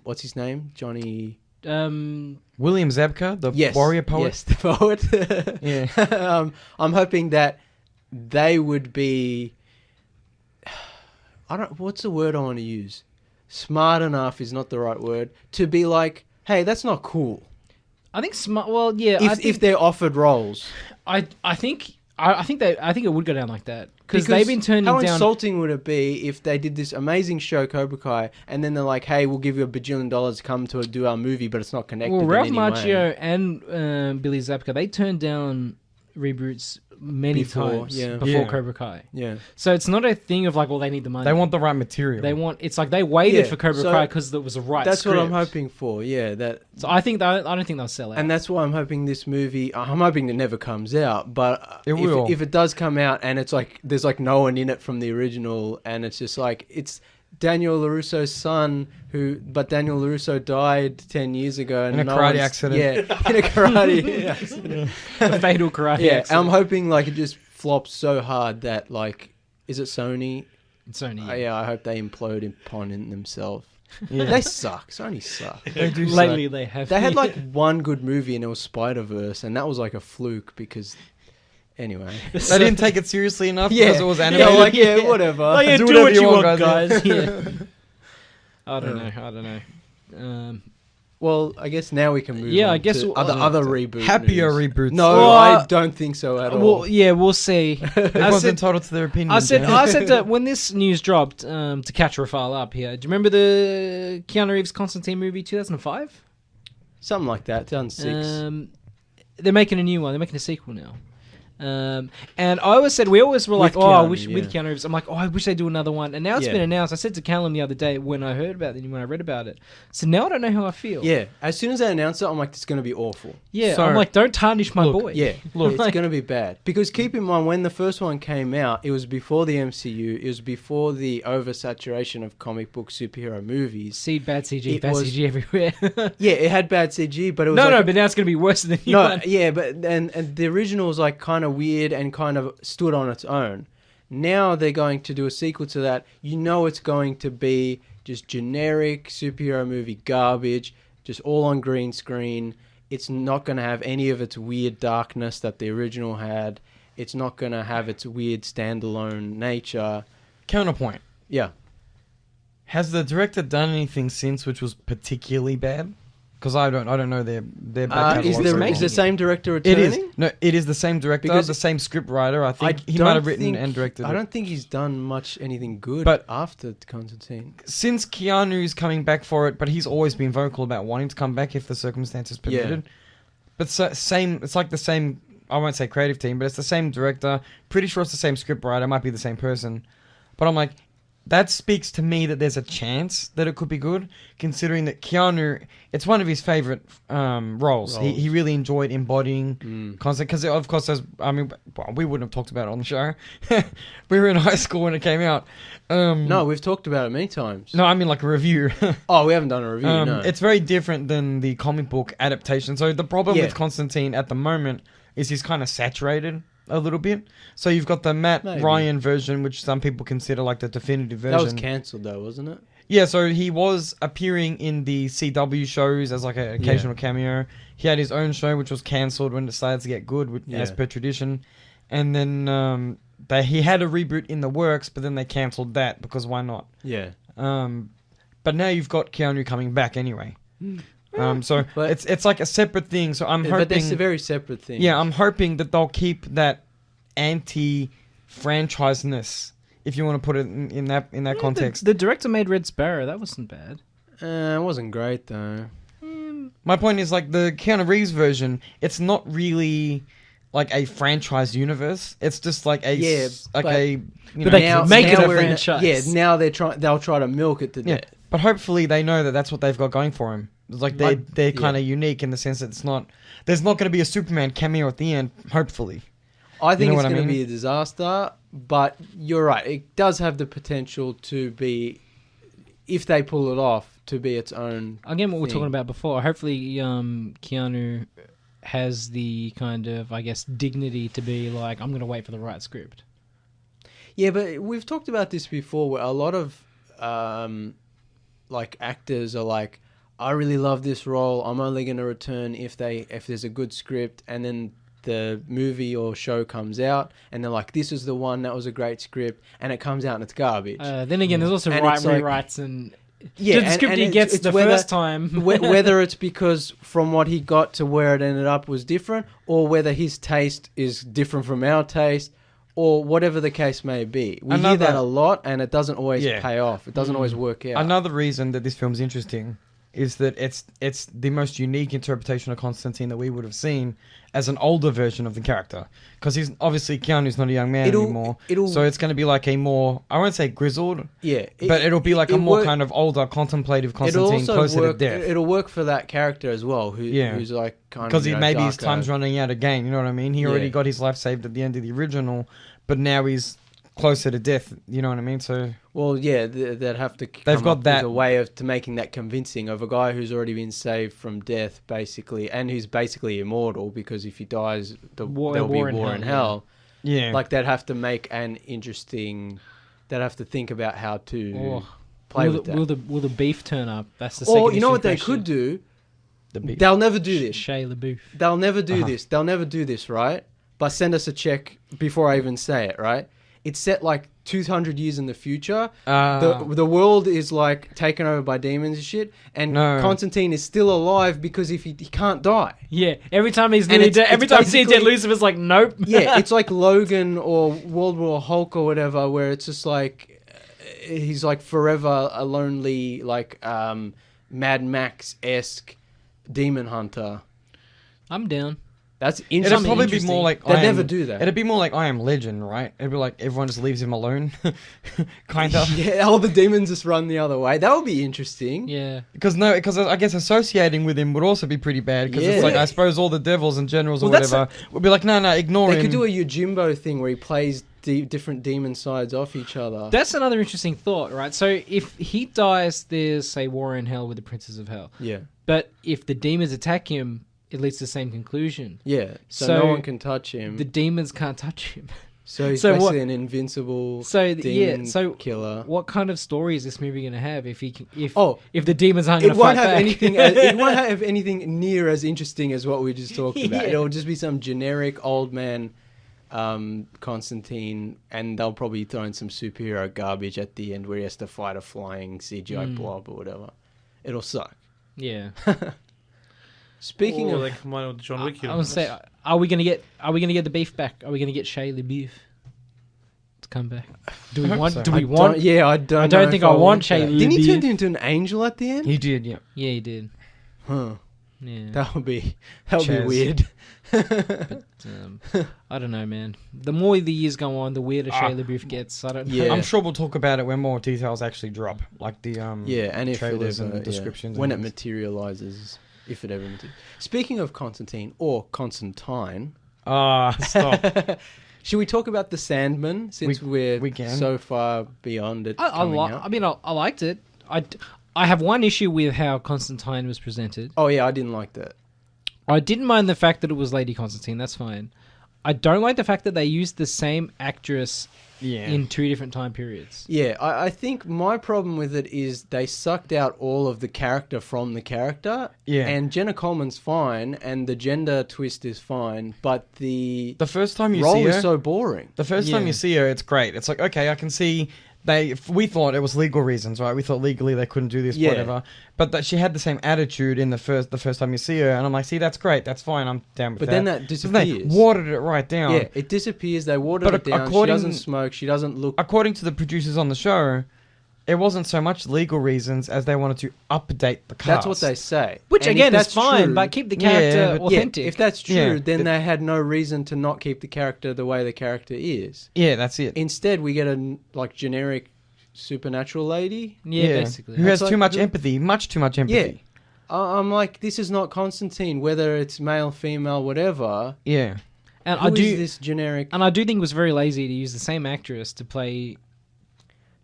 what's his name, Johnny. William Zabka, the Yes, warrior poet. Yes, the poet. Yeah. I'm hoping that they would be. What's the word I want to use? Smart enough is not the right word to be like, hey, that's not cool. I think smart. Well, yeah. If they're offered roles, I think it would go down like that because they've been turning how down. insulting would it be if they did this amazing show Cobra Kai and then they're like, hey, we'll give you $1 billion to come to do our movie, but it's not connected. Well, Ralph in any way. Macchio and Billy Zabka, they turned down reboots many times before Yeah. Cobra Kai. Yeah. So it's not a thing of like, well, they need the money. They want the right material. It's like they waited Yeah, for Cobra so Kai because it was a right. That's script. what I'm hoping for. Yeah, that. So I don't think they'll sell out. And that's why I'm hoping this movie. I'm hoping it never comes out, but It will. If it does come out and it's like there's like no one in it from the original, and it's just like it's Daniel LaRusso's son, but Daniel LaRusso died 10 years ago and In a no karate one's- accident. Yeah, in a karate accident. a fatal karate. Yeah, accident. I'm hoping like it just flops so hard that like, is it Sony? It's Sony. Yeah, I hope they implode upon themselves. Yeah. They suck. Sony suck. They do Lately, suck. they have. They had like one good movie and it was Spider-Verse, and that was like a fluke because, anyway. They didn't take it seriously enough Yeah. because it was Yeah, animated. like, yeah, whatever. Oh, yeah, Do do whatever what you you want, want, guys. guys. Yeah. I don't know. Well, I guess now we can move Yeah, on I guess to we'll- other reboot Happier news. reboots. No, Well, I don't think so at all. Well, yeah, we'll see. Everyone's entitled to their opinion. I said James. that when this news dropped, to catch Rafal up here. Do you remember the Keanu Reeves Constantine movie 2005? Something like that, 2006. They're making a new one. They're making a sequel now. And we always were like, With I Keanu, wish with yeah. Keanu Reeves. I'm like, I wish they'd do another one. And now it's Yeah. been announced. I said to Callum the other day when I heard about it, when I read about it. So now I don't know how I feel. Yeah, as soon as they announce it, I'm like, it's going to be awful. Yeah, So- I'm like, don't tarnish my Look, boy. Yeah, Look. it's going to be bad. Because keep in mind, when the first one came out, it was before the MCU. It was before the oversaturation of comic book superhero movies. See bad CG, It bad was- CG everywhere. Yeah, it had bad CG, but it was no, like, but now it's going to be worse than the new no, one. yeah, but and the original was like kind of weird and kind of stood on its own. Now they're going to do a sequel to that. You know, it's going to be just generic superhero movie garbage, just all on green screen. It's not going to have any of its weird darkness that the original had. It's not going to have its weird standalone nature. Counterpoint. Yeah. Has the director done anything since which was particularly bad? Because I don't know their back Is catalogue the very is well. the same director It returning? is. No, it is the same director, Because the same script writer. I I think he don't might have written think- and directed I it. don't think he's done much anything good But- after Constantine. Since Keanu's coming back for it, but he's always been vocal about wanting to come back if the circumstances permitted. But same, it's like the same. I won't say creative team, but it's the same director. Pretty sure it's the same script writer. Might be the same person. But I'm like, that speaks to me that there's a chance that it could be good, considering that Keanu, it's one of his favorite roles. He really enjoyed embodying Constantine, because of course, we wouldn't have talked about it on the show. We were in high school when it came out. No, we've talked about it many times. No, I mean like a review. Oh, we haven't done a review, no. It's very different than the comic book adaptation. So the problem Yeah. with Constantine at the moment is he's kind of saturated a little bit. So you've got the Matt Maybe. Ryan version, which some people consider like the definitive version. That was cancelled though, wasn't it? Yeah, so he was appearing in the CW shows as like an occasional cameo. He had his own show, which was cancelled when it started to get good, as per tradition. And then he had a reboot in the works, but then they cancelled that because why not? Yeah. But now you've got Keanu coming back anyway. So But- it's like a separate thing. So I'm But hoping. that's a very separate thing. Yeah, I'm hoping that they'll keep that anti-franchiseness, if you want to put it in that context. The director made Red Sparrow. That wasn't bad. It wasn't great though. My point is like the Keanu Reeves version. It's not really like a franchise universe. It's just like a Yeah, like but- a you know, But they can make it a we're in franchise. yeah, now they'll try to milk it to yeah. death. But hopefully they know that that's what they've got going for him. It's like they're kind of unique in the sense that it's not. There's not going to be a Superman cameo at the end. Hopefully. I think know it's what I going to mean? be a disaster, but you're right. It does have the potential to be, if they pull it off, to be its own. Again, what we we're thing. talking about before. Hopefully, Keanu has the kind of, I guess, dignity to be like, I'm going to wait for the right script. Yeah, but we've talked about this before, where a lot of like actors are like, I really love this role. I'm only going to return if there's a good script, and then the movie or show comes out, and they're like, this is the one that was a great script, and it comes out and it's garbage. Then again, there's also And it's like- rewrites and Yeah, the script he it's- gets it's the whether- first time. whether it's because from what he got to where it ended up was different, or whether his taste is different from our taste, or whatever the case may be. We hear that a lot, and it doesn't always Yeah. pay off. It doesn't always work out. Another reason that this film's interesting is that it's the most unique interpretation of Constantine that we would have seen as an older version of the character, because he's obviously Keanu's not a young man anymore. So it's going to be like a more, I won't say grizzled, Yeah, but it'll be like a more kind of older, contemplative Constantine, closer to death. It'll work for that character as well, who's like kind of Because maybe his darker. time's running out again. You know what I mean? He already got his life saved at the end of the original, but now he's closer to death. You know what I mean? So Well, yeah, they'd have to. They've come got up that- with a way of to making that convincing of a guy who's already been saved from death, basically, and who's basically immortal because if he dies, there'll be war in hell. yeah, Like they'd have to make an interesting. They'd have to think about how to Oh. play will, with the, that. will the beef turn up? That's the Or second you know issue what they question. could do? the beat. They'll never do this. Shia LaBeouf. They'll never do Uh-huh. this. They'll never do this, right? But send us a check before I even say it, right? It's set like 200 years in the future. The world is like taken over by demons and shit, and No. Constantine is still alive because if he can't die. Yeah, every time he's And nearly it's- dead, every it's time you see a dead basically- Lucifer's like, nope. Yeah, it's like Logan or World War Hulk or whatever, where it's just like he's like forever a lonely, like Mad Max-esque demon hunter. I'm down. That's It'd interesting. probably be more like They'd never do that. It'd be more like I Am Legend, right? It'd be like everyone just leaves him alone, kind of. Yeah, all the demons just run the other way. That would be interesting. Yeah. Because I guess associating with him would also be pretty bad. Because it's Yeah. like I suppose all the devils and generals or Well, that's whatever would be like, no, ignore They him. could do a Yojimbo thing where he plays different demon sides off each other. That's another interesting thought, right? So if he dies, there's, say, war in hell with the princes of hell. Yeah. But if the demons attack him, it leads to the same conclusion. Yeah. So So no one can touch him. The demons can't touch him. So he's so basically what- an invincible So demon so killer. what kind of story is this movie going to have if Oh, if the demons aren't It going to won't fight have back? anything. It won't have anything near as interesting as what we just talked about. Yeah. It'll just be some generic old man, Constantine, and they'll probably throw in some superhero garbage at the end where he has to fight a flying CGI blob or whatever. It'll suck. Yeah. Speaking Or of, they combine it with John Wick. I would say, are we gonna get the beef back? Are we gonna get Shia LaBeouf to come back? Do we hope want? so. Do I we want? don't- yeah, I don't. I don't know think if I want that. Shia Didn't he turn LaBeouf. into an angel at the end? He did, yeah. Yeah, he did. Huh. Yeah. That would be Chaz. weird. I don't know, man. The more the years go on, the weirder Shia LaBeouf gets. I don't know. Yeah. I'm sure we'll talk about it when more details actually drop, like the Yeah, and if it trailers ever, and descriptions. when it and materializes, if it ever materializes. Speaking of Constantine or Constantine, stop. should we talk about the Sandman since we can. so far beyond it? I coming out? I mean, I liked it. I have one issue with how Constantine was presented. Oh yeah, I didn't like that. I didn't mind the fact that it was Lady Constantine. That's fine. I don't like the fact that they used the same actress Yeah. in two different time periods. Yeah, I think my problem with it is they sucked out all of the character from the character. Yeah. And Jenna Coleman's fine, and the gender twist is fine, but the The first time you role see her, is so boring. the first time Yeah. you see her, it's great. It's like, okay, I can see we thought it was legal reasons, right? We thought legally they couldn't do this, Yeah. whatever. But that she had the same attitude in the first time you see her, and I'm like, see, that's great, that's fine, I'm down with But that. then that So they disappears. watered it right down. Yeah, it disappears. They water But it down. She according- doesn't smoke. She doesn't look. According to the producers on the show, it wasn't so much legal reasons as they wanted to update the cast. That's what they say. Which, And if again, is that's fine, true- but keep the Yeah, character but- Yeah, authentic. if that's true, Yeah. then they had no reason to not keep the character the way the character is. Yeah, that's it. Instead, we get a generic supernatural lady. yeah, basically. Who has It's too like much the- empathy, much too much empathy. I'm like, this is not Constantine, whether it's male, female, whatever. Yeah. And Who I is do, this generic? and I do think it was very lazy to use the same actress to play.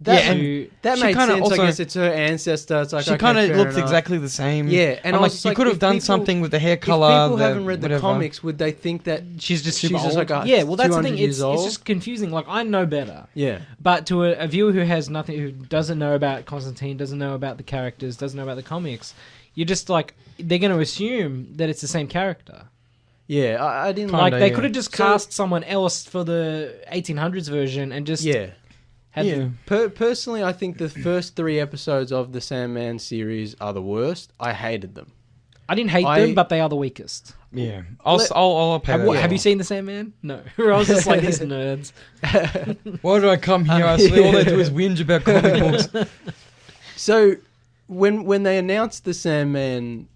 That, Yeah, to- that she made kinda sense. also- I guess it's her ancestor. It's like, She okay, kind of fair looks enough. exactly the same. Yeah, and I like was just you like, could have if done people- something with the hair If color. people haven't read the whatever. comics, would they think that she's just She's super just old. like a Yeah, well, that's the 200 thing. years It's old? just confusing. Like, I know better. Yeah. But to a viewer who has nothing, who doesn't know about Constantine, doesn't know about the characters, doesn't know about the comics, you're just like, they're going to assume that it's the same character. Yeah, I didn't Kinda, Like, they yeah. could have just So- cast someone else for the 1800s version and just Yeah. had Yeah. Personally, I think the first 3 episodes of the Sandman series are the worst. I hated them. I didn't hate them, but they are the weakest. Yeah. I'll pay Have, that. have you seen the Sandman? No. I was just like, these nerds. Why did I come here? I swear all they do is whinge about comic books. So, when they announced the Sandman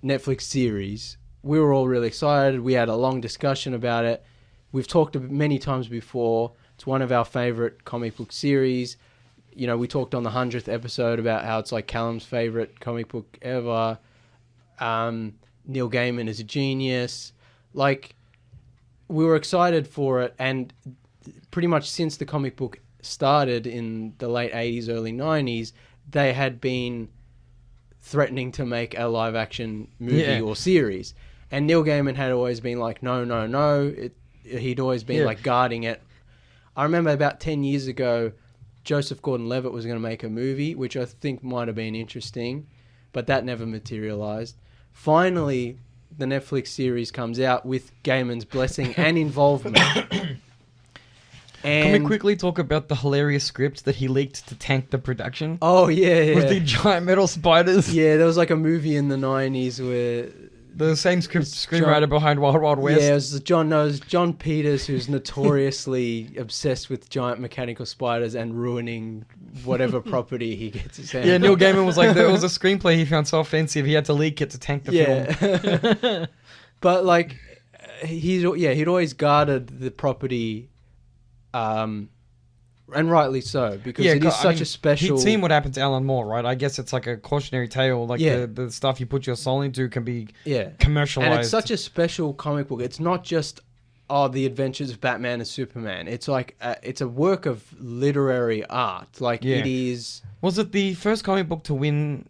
Netflix series, we were all really excited. We had a long discussion about it. We've talked many times before. It's one of our favorite comic book series. You know, we talked on the 100th episode about how it's like Callum's favorite comic book ever. Neil Gaiman is a genius. Like, we were excited for it, and pretty much since the comic book started in the late 80s, early 90s, they had been threatening to make a live action movie or series. And Neil Gaiman had always been like, no. He'd always been like guarding it. I remember about 10 years ago, Joseph Gordon-Levitt was going to make a movie, which I think might have been interesting, but that never materialized. Finally, the Netflix series comes out with Gaiman's blessing and involvement. Can we And quickly talk about the hilarious script that he leaked to tank the production? oh yeah, With the giant metal spiders. yeah, there was like a movie in the 90s where The same screenwriter behind Wild Wild West. yeah, it was John Peters, who's notoriously obsessed with giant mechanical spiders and ruining whatever property he gets his hands Yeah, on. Neil Gaiman was like, there was a screenplay he found so offensive he had to leak it to tank the film. Yeah. But like he'd always guarded the property and rightly so, because it is such a special. He'd seen what happened to Alan Moore, right? I guess it's like a cautionary tale. Like Yeah. the stuff you put your soul into can be Yeah. commercialized. And it's such a special comic book. It's not just the adventures of Batman and Superman. It's like it's a work of literary art. Like Yeah. it is. Was it the first comic book to win?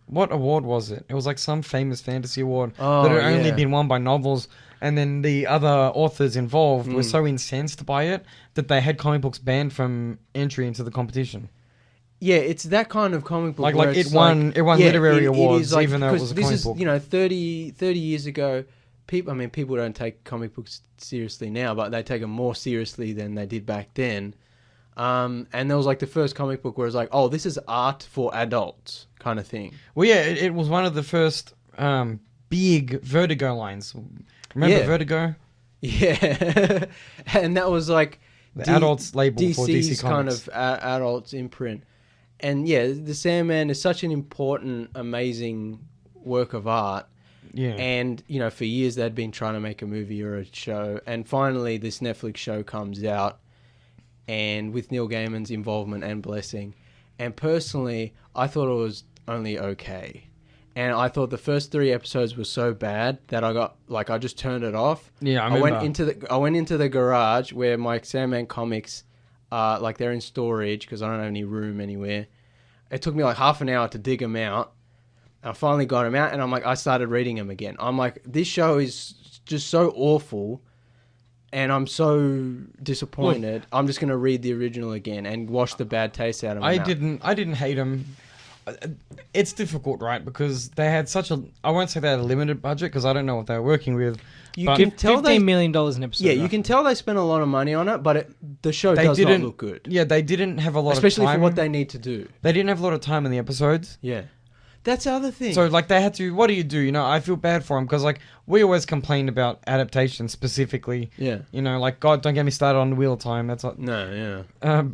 What award was it? It was like some famous fantasy award Oh, that had only yeah. been won by novels. And then the other authors involved were so incensed by it that they had comic books banned from entry into the competition. Yeah, it's that kind of comic book. Like where it it's won literary it awards, is like, even though it because was a this comic is, book. You know, 30 years ago, people don't take comic books seriously now, but they take them more seriously than they did back then. And there was like the first comic book where it's like, oh, this is art for adults kind of thing. Well, yeah, it was one of the first big Vertigo lines. Remember Yeah. Vertigo? Yeah, and that was like The adults label for DC DC's kind Comics. of adults imprint. And yeah, the Sandman is such an important, amazing work of art. Yeah. And, you know, for years they'd been trying to make a movie or a show. And finally this Netflix show comes out, and with Neil Gaiman's involvement and blessing. And personally, I thought it was only okay. And I thought the first 3 episodes were so bad that I just turned it off. Yeah, I I went remember. into the garage where my Sandman comics are, like, they're in storage because I don't have any room anywhere. It took me like half an hour to dig them out. I finally got them out, and I started reading them again. I'm like, this show is just so awful, and I'm so disappointed. I'm just gonna read the original again and wash the bad taste out of my mouth. I didn't hate them. It's difficult, right? Because they had such a, I won't say they had a limited budget because I don't know what they were working with. You but can tell $15 million an episode. Yeah, you can tell they spent a lot of money on it, but the show They does not didn't look good. Yeah, they didn't have a lot Especially of time. for what they need to do. They didn't have a lot of time in the episodes. Yeah. That's the other thing. So like they had to. What do? You know, I feel bad for them because like we always complain about adaptation specifically. Yeah. You know, like God, don't get me started on Wheel of Time. That's not. No, yeah.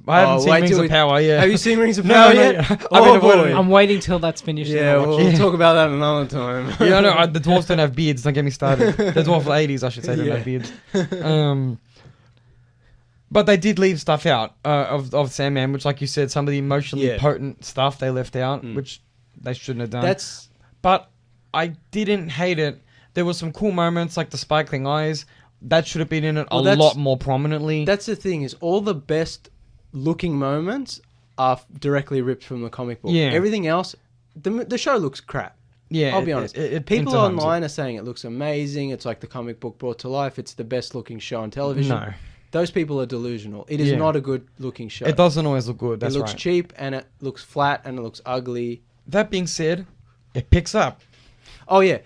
I haven't seen wait Rings till of we- Power. Yeah. Have you seen Rings of No, Power no, yet? yeah. Oh, I mean, boy. I'm waiting till that's finished. Yeah, and I'll watch we'll it. talk about that another time. Yeah, no, the dwarves don't have beards. Don't get me started. The dwarf ladies, I should say, don't Yeah. have beards. But they did leave stuff out of Sandman, which, like you said, some of the emotionally Yeah. potent stuff they left out, which they shouldn't have done. That's But I didn't hate it. There were some cool moments, like the sparkling eyes. That should have been in it Well, a that's- lot more prominently. the thing is, all the best looking moments are directly ripped from the comic book. Yeah. Everything else, the show looks crap. Yeah, I'll be honest. People in times, online are saying it looks amazing. It's like the comic book brought to life. It's the best looking show on television. No, Those people are delusional. It is Yeah. not a good looking show. it doesn't always look good. That's it looks right. cheap and it looks flat and it looks ugly. That being said, it picks up. Oh yeah,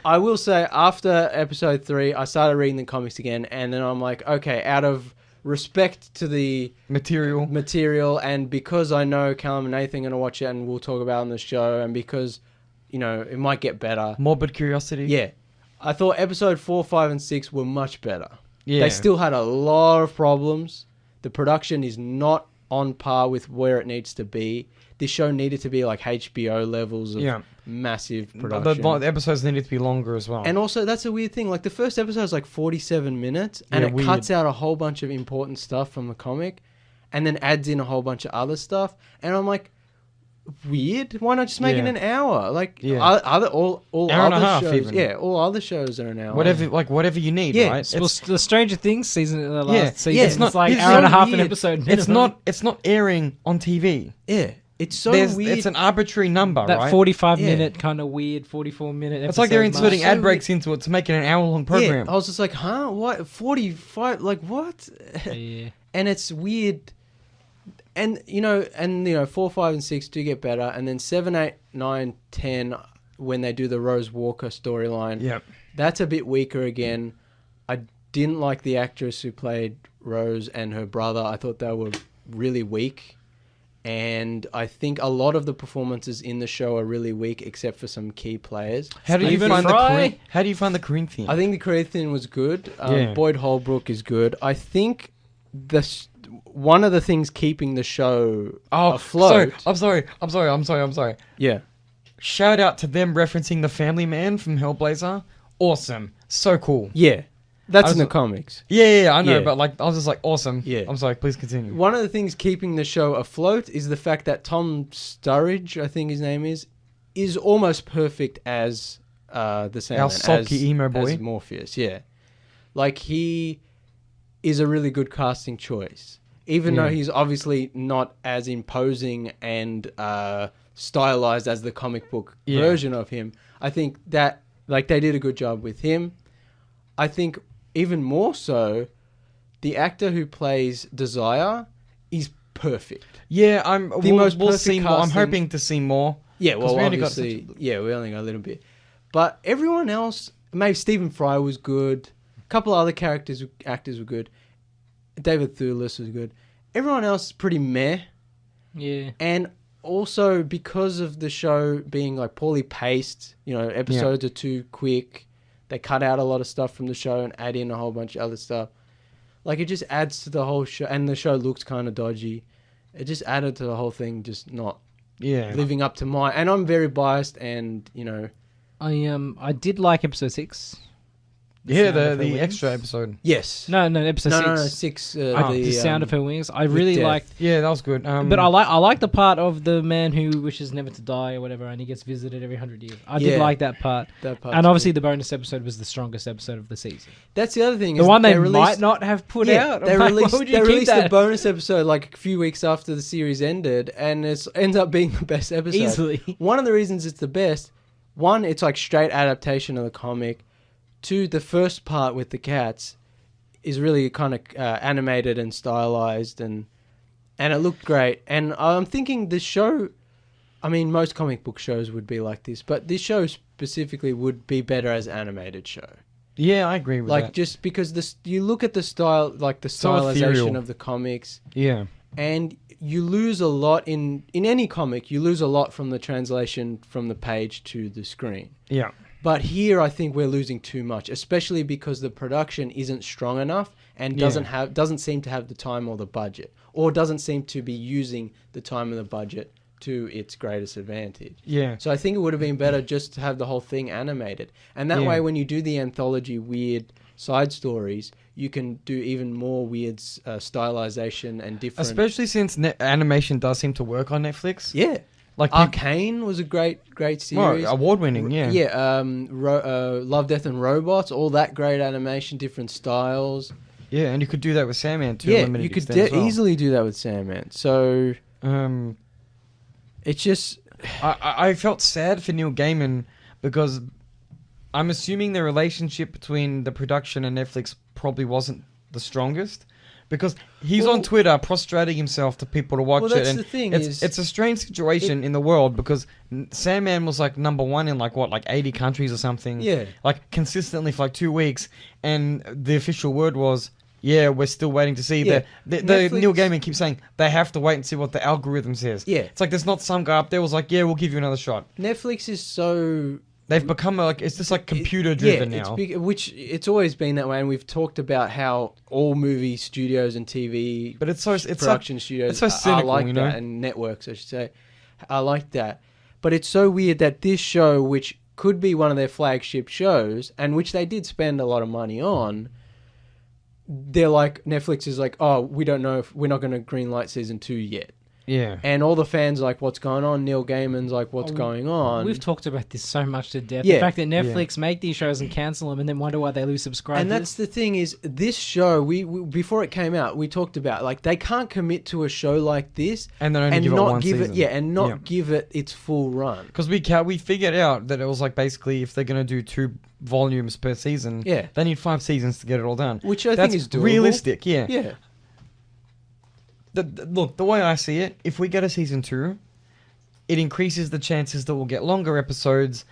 I will say after episode 3, I started reading the comics again, and then I'm like, okay, out of respect to the Material. and because I know Callum and Nathan are gonna watch it and we'll talk about it on the show, and because it might get better. Morbid curiosity. Yeah, I thought episode 4, 5, and 6 were much better. Yeah. They still had a lot of problems. The production is not on par with where it needs to be. This show needed to be like HBO levels of massive production. The episodes needed to be longer as well. And also, that's a weird thing. Like, the first episode is like 47 minutes, and Yeah, it weird. cuts out a whole bunch of important stuff from the comic, and then adds in a whole bunch of other stuff. And I'm like, weird. Why not just make it Yeah. an hour? Like, Yeah. all Hour and other a half, shows. even. Yeah, all other shows are an hour. whatever you need, Yeah, right? Well, the Stranger Things season, the last Yeah, season, yeah, it's it's not not- like it's hour and a so half an weird. episode. It's not airing on TV. Yeah, it's so weird. It's an arbitrary number, that right? 45-minute kind of weird 44-minute. It's like they're inserting So ad weird. breaks into it to make it an hour-long program. Yeah, I was just like, huh? What? 45? Like, what? Yeah. And it's weird. And 4, 5, and 6 do get better, and then 7, 8, 9, 10, when they do the Rose Walker storyline, Yep. that's a bit weaker again. I didn't like the actress who played Rose and her brother. I thought they were really weak, and I think a lot of the performances in the show are really weak, except for some key players. How do you Stephen find Fry? How do you find the Corinthian? I think the Corinthian was good. Yeah. Boyd Holbrook is good. I think one of the things keeping the show afloat. I'm sorry. Yeah. Shout out to them referencing the Family Man from Hellblazer. Awesome. So cool. Yeah. That's I in the was- comics. Yeah, I know, Yeah. but like I was just like awesome. Yeah. I'm sorry, please continue. One of the things keeping the show afloat is the fact that Tom Sturridge, I think his name is almost perfect as the Sandman. Our sulky emo boy. As Morpheus, yeah. Like, he is a really good casting choice. Even though Yeah. he's obviously not as imposing and stylized as the comic book Yeah. version of him, I think that, like, they did a good job with him. I think even more so, the actor who plays Desire is perfect. Yeah, we'll most see perfect more. I'm casting. hoping to see more. Yeah, 'Cause well, we only got obviously, we only got a little bit. But everyone else, maybe Stephen Fry was good. A couple other actors were good. David Thewlis was good. Everyone else is pretty meh. Yeah. And also, because of the show being like poorly paced, episodes are too quick. They cut out a lot of stuff from the show and add in a whole bunch of other stuff. Like, it just adds to the whole show, and the show looks kind of dodgy. It just added to the whole thing, just not living up to and I'm very biased, and I did like episode 6. Yeah, Sound of Her the Wings. extra episode. yes, No, episode 6. no, 6. The Sound of Her Wings. I really death. liked. Yeah, that was good. But I like the part of the man who wishes never to die or whatever, and he gets visited every 100 years. I did Yeah. like that part. That part's And obviously, good. the bonus episode was the strongest episode of the season. That's the other thing. The is one they released- might not have put out. They I'm like, released, why would you they keep released the that? bonus episode like a few weeks after the series ended, and it ends up being the best episode. Easily. One of the reasons it's the best, one, it's like straight adaptation of the comic. Two, the first part with the cats is really kind of animated and stylized, and it looked great. And I'm thinking this show, I mean, most comic book shows would be like this, but this show specifically would be better as an animated show. yeah, I agree with Like, that. just because you look at the style, like the So stylization ethereal. of the comics, Yeah, and you lose a lot in any comic. You lose a lot from the translation from the page to the screen. Yeah. But here, I think we're losing too much, especially because the production isn't strong enough and doesn't seem to have the time or the budget, or doesn't seem to be using the time and the budget to its greatest advantage. Yeah. So I think it would have been better just to have the whole thing animated, and that way, when you do the anthology weird side stories, you can do even more weird stylization and different. Especially since animation does seem to work on Netflix. Yeah. Like Arcane was a great series. Award-winning, yeah. Yeah, Love, Death and Robots, all that great animation, different styles. Yeah, and you could do that with Sandman too. Yeah, you could easily do that with Sandman. So, it's just... I felt sad for Neil Gaiman because I'm assuming the relationship between the production and Netflix probably wasn't the strongest. Because he's on Twitter prostrating himself to people to watch it. That's and the thing it's a strange situation in the world because Sandman was like number one in like 80 countries or something. Yeah. Like consistently for like 2 weeks. And the official word was, yeah, we're still waiting to see. The Neil Gaiman keeps saying they have to wait and see what the algorithm says. Yeah. It's like there's not some guy up there was like, yeah, we'll give you another shot. Netflix is so... They've become it's just like computer driven now. Which it's always been that way, and we've talked about how all movie studios and TV, but it's production studios it's so cynical, are like that, and networks, I should say, are like that. But it's so weird that this show, which could be one of their flagship shows, and which they did spend a lot of money on, they're like, Netflix is like, oh, we don't know if we're not going to greenlight season 2 yet. Yeah. And all the fans are like, what's going on? Neil Gaiman's like, what's going on? We've talked about this so much to death. Yeah. The fact that Netflix make these shows and cancel them and then wonder why they lose subscribers. And that's the thing is, this show, we before it came out, we talked about, like, they can't commit to a show like this and then only give it one season. Give it its full run. Because we figured out that it was like basically if they're going to do 2 volumes per season, they need 5 seasons to get it all done. Which I think is doable. Realistic, yeah. Yeah. Look, the way I see it, if we get a season 2, it increases the chances that we'll get longer episodes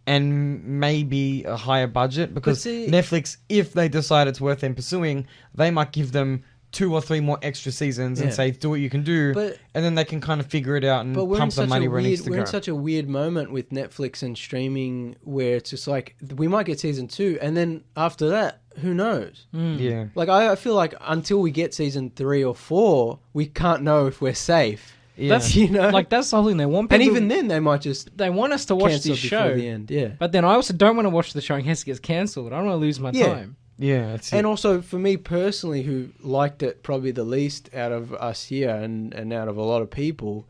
and maybe a higher budget because Netflix, if they decide it's worth them pursuing, they might give them 2 or 3 more extra seasons and say, do what you can do, and then they can kind of figure it out and pump the money where it needs to go. We're in such a weird moment with Netflix and streaming where it's just like, we might get season 2, and then after that, who knows? Yeah. Like, I feel like until we get season 3 or 4, we can't know if we're safe. Yeah. That's, like, that's the whole thing. They want people, and even then, they might just they want us to watch this show. The end. Yeah. But then I also don't want to watch the show in case it gets cancelled. I don't want to lose my time. Yeah, that's it. And also, for me personally, who liked it probably the least out of us here and out of a lot of people,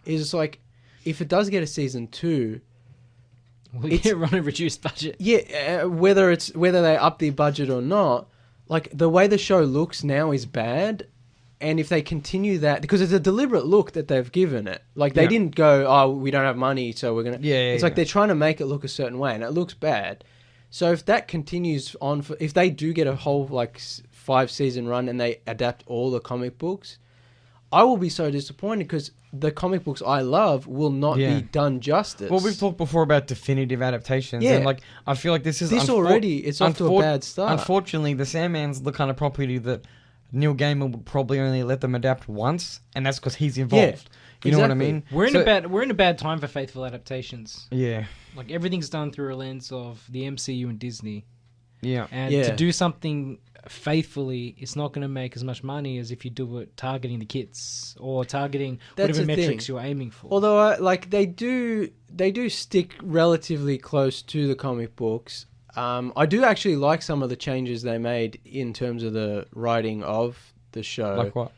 is it's like, if it does get a season 2... We'll get run a reduced budget. Yeah, whether they up the budget or not, like, the way the show looks now is bad, and if they continue that... Because it's a deliberate look that they've given it. Like, they didn't go, oh, we don't have money, so we're going to... It's like they're trying to make it look a certain way, and it looks bad. So if that continues on, if they do get a whole 5-season run and they adapt all the comic books, I will be so disappointed because the comic books I love will not be done justice. Well, we've talked before about definitive adaptations, and I feel like this is it's off to a bad start. Unfortunately, the Sandman's the kind of property that Neil Gaiman would probably only let them adapt once, and that's because he's involved. You know what I mean? We're in a bad time for faithful adaptations. Yeah. Like, everything's done through a lens of the MCU and Disney. Yeah. And to do something faithfully, it's not going to make as much money as if you do it targeting the kids or targeting whatever metrics you're aiming for. Although, they do stick relatively close to the comic books. I do actually like some of the changes they made in terms of the writing of the show. Like what?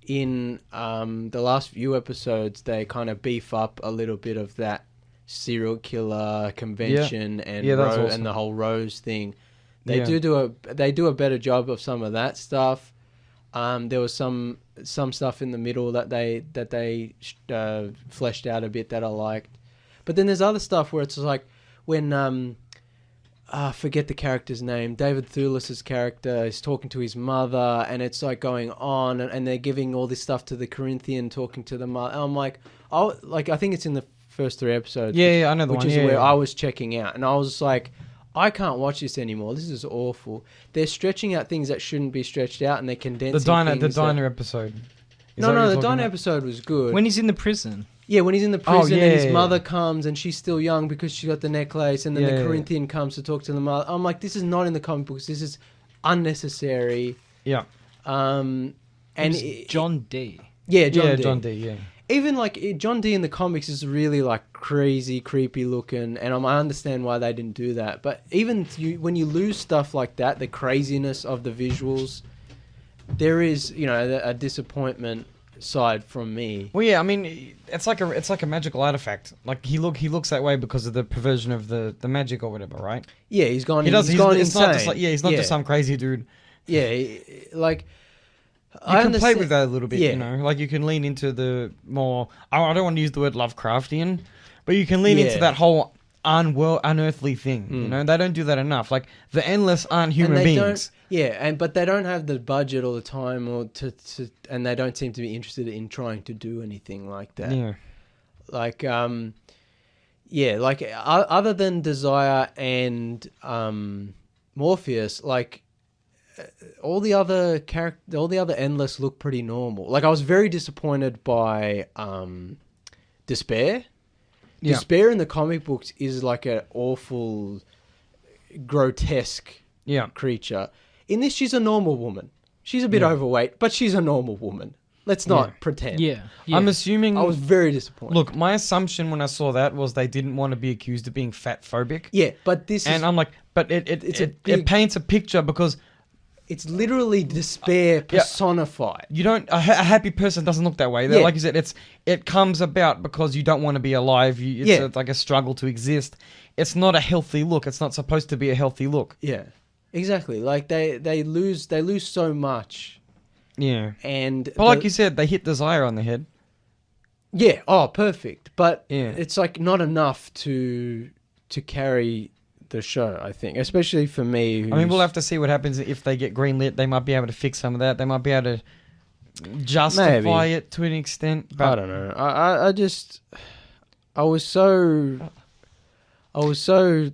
In the last few episodes, they kind of beef up a little bit of that serial killer convention and awesome. and the whole Rose thing. They do a better job of some of that stuff. There was some stuff in the middle that they fleshed out a bit that I liked, but then there's other stuff where it's like when forget the character's name. David Thewlis's character is talking to his mother, and it's like going on, and they're giving all this stuff to the Corinthian, talking to the mother. And I'm like, I think it's in the first 3 episodes. I know the which one. is where I was checking out, and I was just like, I can't watch this anymore. This is awful. They're stretching out things that shouldn't be stretched out, and they're condensing The diner episode Is that what No, you're the talking diner about? episode was good. When he's in the prison. Yeah, when he's in the Oh, prison yeah, and his yeah, mother yeah. comes and she's still young because she got the necklace, and then Yeah, the yeah. Corinthian comes to talk to the mother. I'm like, this is not in the comic books. This is unnecessary. Yeah. And And it- John D. yeah, John yeah, D. John D. Yeah. Even like John D in the comics is really like crazy, creepy looking, and I understand why they didn't do that. But even when you lose stuff like that, the craziness of the visuals, there is a disappointment side from me. Well, yeah, I mean, it's like a magical artifact. Like he looks that way because of the perversion of the magic or whatever, right? Yeah, he's gone. He does. He's gone It's insane. not just like he's not just some crazy dude. Yeah, like You can play with that a little bit, Yeah. you know. Like you can lean into the more. I don't want to use the word Lovecraftian, but you can lean into Yeah. that whole unearthly thing. You know, they don't do that enough. Like the endless aren't human and they beings. but they don't have the budget all the time, and they don't seem to be interested in trying to do anything like that. Yeah. Like other than Desire and Morpheus, like all the other endless look pretty normal. Like I was very disappointed by Despair. Yeah. Despair in the comic books is like an awful, grotesque Yeah. creature. In this, she's a normal woman. She's a bit overweight, but she's a normal woman. Let's not pretend. Yeah. I'm assuming. I was very disappointed. Look, my assumption when I saw that was they didn't want to be accused of being fat phobic. Yeah, but this And is... I'm like, but it big- paints a picture because It's literally despair personified. you don't a happy person doesn't look that way. Yeah. Like you said, it comes about because you don't want to be alive. It's like a struggle to exist. It's not a healthy look. It's not supposed to be a healthy look. Yeah, exactly. Like they lose so much, Yeah. and But like you said, they hit Desire on the head. yeah, oh, perfect. But Yeah. it's like not enough to carry the show. I think, especially for me. I mean, we'll have to see what happens if they get greenlit. They might be able to fix some of that. They might be able to justify it to an extent. But I don't know. I just I was so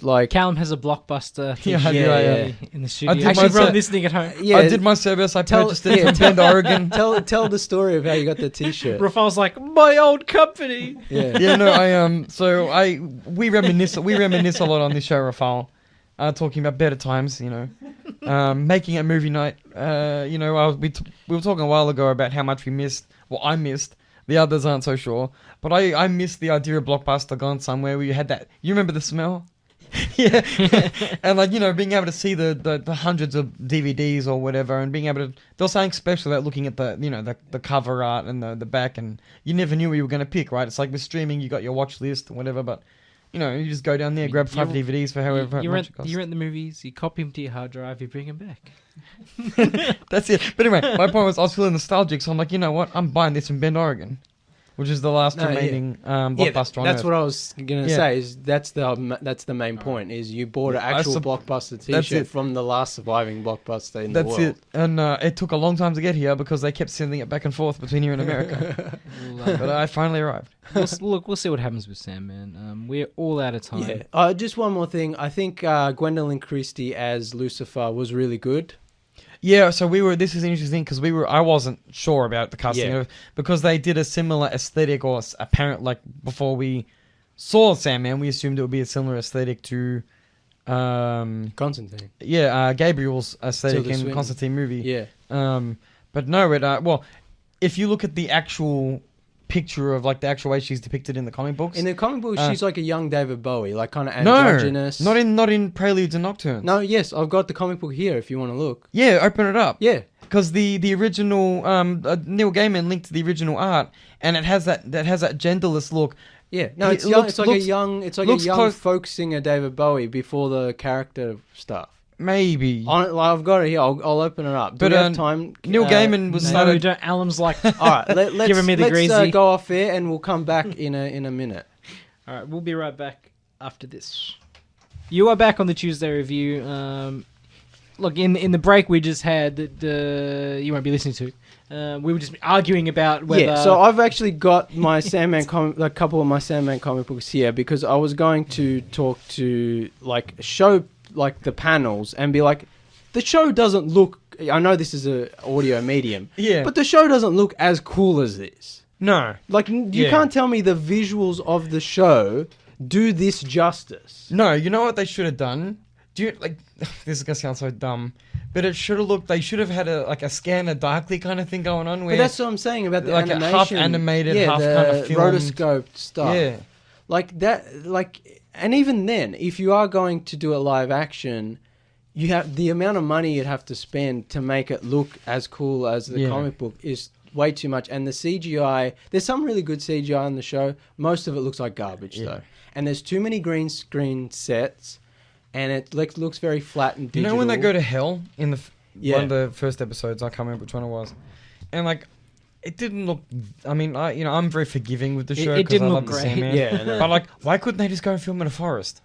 like Callum has a blockbuster Yeah, I do, yeah. in the studio. did Actually, my- for listening at home. yeah. I did my service. I Tell- purchased it yeah, from Bend, Oregon. Tell the story of how you got the T-shirt. Rafael's like, my old company. Yeah. Yeah, no, we reminisce a lot on this show, Rafael. Talking about better times, you know, making a movie night. You know, we were talking a while ago about how much we missed. Well, I missed. The others aren't so sure, but I missed the idea of Blockbuster gone somewhere where you had that. You remember the smell? Yeah, and like, you know, being able to see the hundreds of DVDs or whatever, and being able to, there was something special about looking at the, you know, the cover art and the back, and you never knew what you were going to pick, right? It's like with streaming, you got your watch list or whatever, but you know, you just go down there, grab 5 DVDs for however you much rent, it costs. you rent the movies, you copy them to your hard drive, you bring them back. That's it. But anyway, my point was I was feeling nostalgic, so I'm like, you know what? I'm buying this in Bend, Oregon, which is the last remaining Blockbuster on that's Earth. what I was gonna Yeah. say. Is that's the main point. Is you bought an I actual sup- Blockbuster that's T-shirt it. from the last surviving Blockbuster in the That's world. it. And it took a long time to get here because they kept sending it back and forth between here and America. But I finally arrived. We'll see what happens with Sandman. We're all out of time. Yeah. Just one more thing. I think Gwendolyn Christie as Lucifer was really good. Yeah, so this is interesting because I wasn't sure about the casting Yeah. because they did a similar aesthetic or apparent, like before we saw Sandman, we assumed it would be a similar aesthetic to, Constantine. Gabriel's aesthetic Tilda in Swinton. Constantine movie. Yeah. But no, if you look at the actual picture of like the actual way she's depicted in the comic books, In the comic book, she's like a young David Bowie, like kind of no, androgynous. not in Preludes and Nocturnes. No, yes, I've got the comic book here if you want to look. Yeah, open it up. Yeah. Because the original Neil Gaiman linked to the original art, and it has that genderless look. Yeah, no, It it's young. looks- It's like looks- a young. It's like a looks young close- folk singer, David Bowie, before the character stuff. Maybe. I've got it here. I'll open it up. Do But, we have time? Neil Gaiman was no. No, started- we don't. Alan's like, All right, let's Giving me the let's greasy. go off air, and we'll come back in a minute. all right, we'll be right back after this. You are back on the Tuesday review. Look, in the break we just had that you won't be listening to. We were just arguing about whether. Yeah, so I've actually got my Sandman a couple of my Sandman comic books here because I was going to talk to show like the panels and be like, the show doesn't look I know this is a audio medium, Yeah. but the show doesn't look as cool as this. No. Like, you Yeah. can't tell me the visuals of the show do this justice. No, you know what they should have done? Do you like this is gonna sound so dumb, but it should have looked. They should have had a scanner darkly kind of thing going on. Where But that's what I'm saying about the like a animation. half animated, yeah, half the kind of filmed. rotoscoped stuff. Yeah, Like that, like, and even then, if you are going to do a live action, you have the amount of money you'd have to spend to make it look as cool as the Yeah. comic book is way too much. And the CGI, there's some really good CGI on the show. Most of it looks like garbage though, and there's too many green screen sets, and it looks very flat and you digital. know when they go to hell in the Yeah. one of the first episodes, I can't remember which one it was, and like it didn't look. I mean, I'm very forgiving with the show It because didn't I look love the great. Sandman. Yeah, I know. But like, why couldn't they just go and film in a forest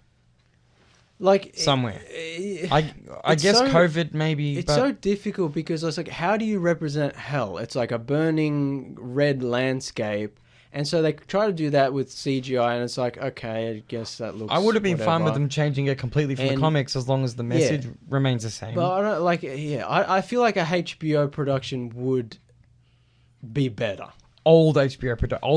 like somewhere? eh, I It's guess so- COVID maybe. It's but so difficult because it's like, how do you represent hell? It's like a burning red landscape. And so they try to do that with CGI, and it's like, okay, I guess that looks. I would have been fine with whatever. them changing it completely from the And- comics as long as the message remains the same. But I don't like, yeah, I feel like a HBO production would be better. Old old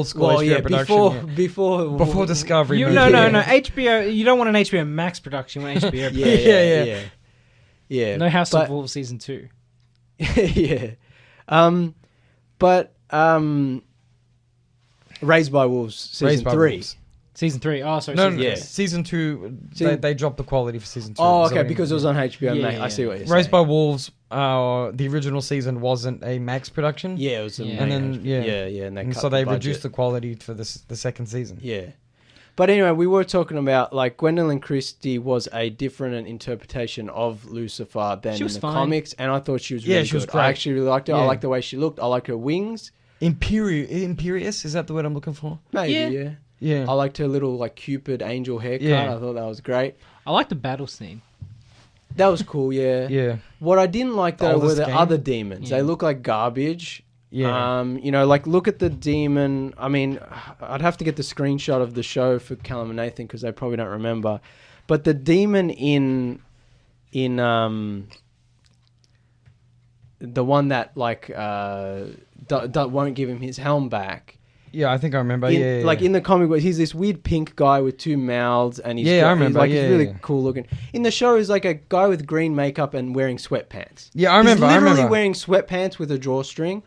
school HBO production. Before Discovery. You, movie. no, no, Yeah. no. HBO. You don't want an HBO Max production. You want HBO. Yeah. No House but, of Wolves season 2. yeah. But Raised by Wolves season Raised by 3. Wolves. Season 3. Oh, sorry. No, season no, Yeah. season 2. Season- They dropped the quality for season 2. Oh, Is that okay, what because it you was on HBO Yeah, Max. yeah, I see what you're mean? saying. Raised by Wolves. The original season wasn't a Max production. Yeah, it was a Yeah. And main then, HBO. yeah. and they And cut so the they budget. reduced the quality for the second season. Yeah. But anyway, we were talking about, like, Gwendolyn Christie was a different interpretation of Lucifer than She in was the fine. comics, and I thought she was Yeah, really she was good. great. I actually really liked her. I Yeah. liked the way she looked. I liked her wings. Imperious, is that the word I'm looking for? Maybe, Yeah. yeah. Yeah. I liked her little, like, Cupid angel haircut. Yeah. I thought that was great. I like the battle scene. That was cool, yeah. Yeah. What I didn't like, though, were Oldest the game? other demons. Yeah. They look like garbage. Yeah. You know, like, look at the demon. I mean, I'd have to get the screenshot of the show for Callum and Nathan because they probably don't remember. But the demon in the one that, like, won't give him his helm back. Yeah, I think I remember. Like, in the comic book, he's this weird pink guy with two mouths, and he's Yeah, I remember, He's yeah, really yeah. cool looking. In the show, he's like a guy with green makeup and wearing sweatpants. Yeah, I remember. He's literally I remember. wearing sweatpants with a drawstring.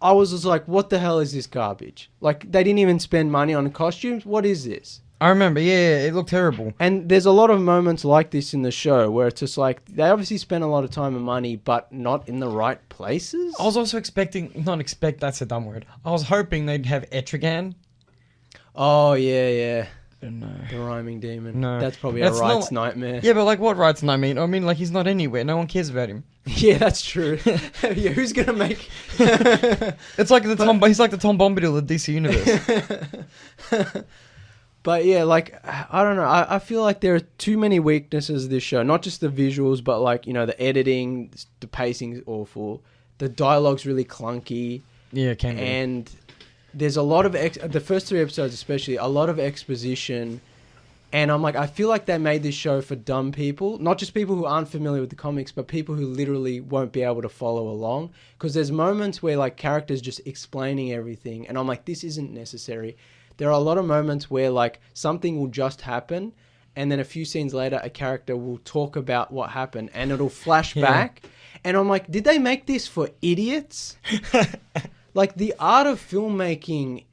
I was just like, what the hell is this garbage? Like, they didn't even spend money on costumes. What is this? I remember. Yeah, it looked terrible. And there's a lot of moments like this in the show where it's just like, they obviously spent a lot of time and money, but not in the right places. I was also that's a dumb word. I was hoping they'd have Etrigan. Oh, yeah. But no. The rhyming demon. No. That's probably That's a right's not- nightmare. Yeah, but like what rights and I mean? I mean, like he's not anywhere. No one cares about him. Yeah, that's true. Yeah, who's going to make... It's like he's like the Tom Bombadil of the DC universe. But yeah, like, I don't know. I feel like there are too many weaknesses of this show. Not just the visuals, but like, you know, the editing, the pacing's awful. The dialogue's really clunky. Yeah, it can be. And there's a lot of, the first 3 episodes especially, a lot of exposition. And I'm like, I feel like they made this show for dumb people. Not just people who aren't familiar with the comics, but people who literally won't be able to follow along. Because there's moments where, like, characters just explaining everything. And I'm like, this isn't necessary. There are a lot of moments where, like, something will just happen, and then a few scenes later, a character will talk about what happened, and it'll flash back. And I'm like, did they make this for idiots? Like, the art of filmmaking,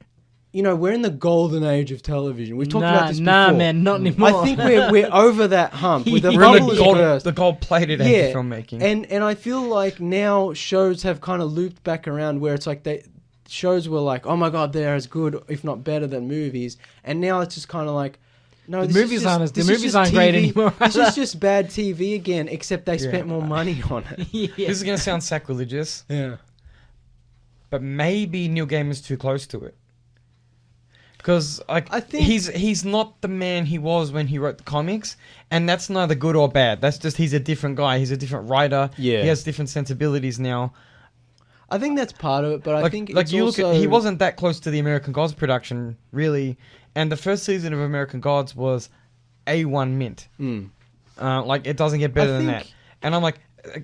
you know, we're in the golden age of television. We've talked about this before. Nah, man, not anymore. I think we're over that hump. With the We're in bubble is burst. the gold-plated age of filmmaking. And I feel like now shows have kind of looped back around where it's like shows were like, oh my god, they're as good, if not better than movies. And now it's just kind of like, no, The this movies is just, aren't- the this is movies just aren't great TV. anymore. This is just bad TV again, except they spent Yeah. more money on it. Yeah. This is gonna sound sacrilegious, Yeah. but maybe Neil Gaiman's too close to it. Because like, I think- he's not the man he was when he wrote the comics, and that's neither good or bad. That's just he's a different guy. He's a different writer. Yeah. He has different sensibilities now. I think that's part of it, but I Like, think like it's you also... look at, he wasn't that close to the American Gods production, really. And the first season of American Gods was A1 mint. Mm. Like, it doesn't get better than that. think- And I'm like,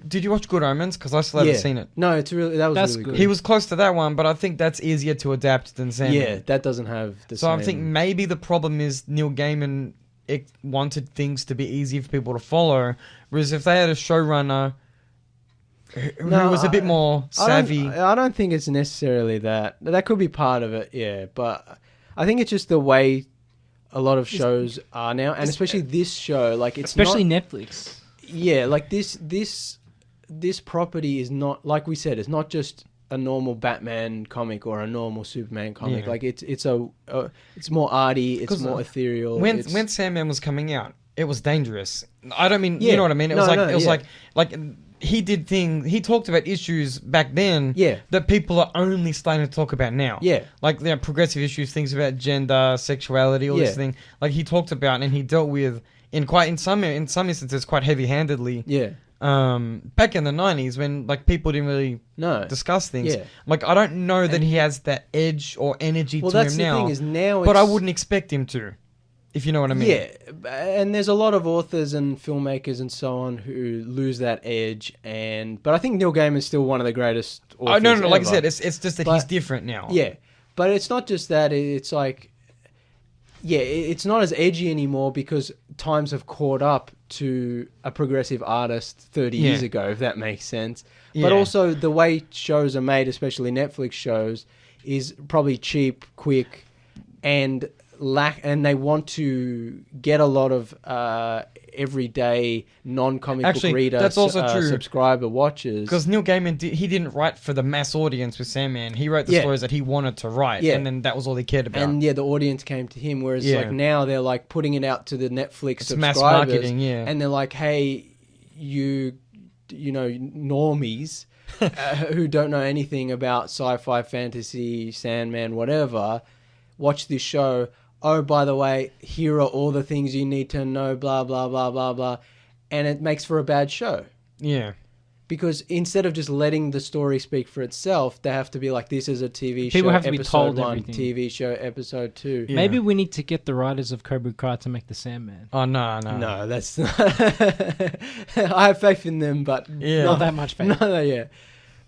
Did you watch Good Omens? Because I still haven't seen it. No, that was That's really good. good. He was close to that one, but I think that's easier to adapt than Sandman. Yeah, that doesn't have the So same. I think maybe the problem is Neil Gaiman wanted things to be easy for people to follow, whereas if they had a showrunner who was a bit more savvy. I don't think it's necessarily that. That could be part of it, yeah. But I think it's just the way a lot of shows are now, and especially this show. Like it's Especially not, Netflix. yeah, like this property is not, like we said, it's not just a normal Batman comic or a normal Superman comic. Yeah. Like it's more arty, it's 'Cause, more ethereal. When Sandman was coming out, it was dangerous. I don't mean Yeah. you know what I mean. It No, was like no, it was yeah. like he did things. He talked about issues back then. Yeah. That people are only starting to talk about now. Yeah. Like progressive issues, things about gender, sexuality, all Yeah. this thing. Like he talked about and he dealt with in some instances quite heavy-handedly. Yeah. Back in the 90s when like people didn't really No. discuss things. Yeah. Like I don't know that he has that edge or energy Well, to that's him the now. thing is now. But I it's- wouldn't expect him to, if you know what I mean. Yeah, and there's a lot of authors and filmmakers and so on who lose that edge, but I think Neil Gaiman is still one of the greatest authors. Oh no, like I ever. said, it's just that But- he's different now. Yeah, but it's not just that. It's like, yeah, it's not as edgy anymore because times have caught up to a progressive artist 30 Yeah. years ago, if that makes sense. Yeah. But also the way shows are made, especially Netflix shows, is probably cheap, quick, and they want to get a lot of everyday non-comic book Actually, reader that's also true. subscriber watchers. Because Neil Gaiman, he didn't write for the mass audience with Sandman. He wrote the Yeah. stories that he wanted to write, Yeah. and then that was all he cared about. And yeah, the audience came to him. Whereas Yeah. like now they're like putting it out to the Netflix It's mass subscribers, marketing, yeah. and they're like, hey, you know, normies who don't know anything about sci-fi, fantasy, Sandman, whatever, watch this show. Oh, by the way, here are all the things you need to know. Blah blah blah blah blah, and it makes for a bad show. yeah. Because instead of just letting the story speak for itself, they have to be like, this is a TV show. People have to be episode told 1, everything. TV show episode 2. Yeah. Maybe we need to get the writers of Cobra Kai to make the Sandman. Oh no. No, that's not. I have faith in them, but Yeah. Not that much faith. no, yeah.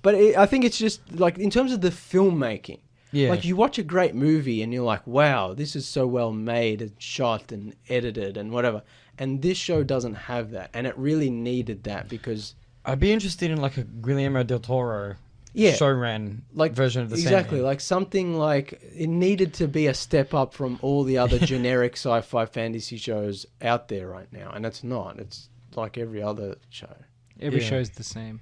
But I think it's just like in terms of the filmmaking. Yeah. Like you watch a great movie and you're like, wow, this is so well made and shot and edited and whatever. And this show doesn't have that, and it really needed that because I'd be interested in like a Guillermo del Toro Yeah. showran like version of the exactly Sandman. like something like it needed to be a step up from all the other generic sci-fi fantasy shows out there right now, and it's not. It's like every other show. Every Yeah. show's the same.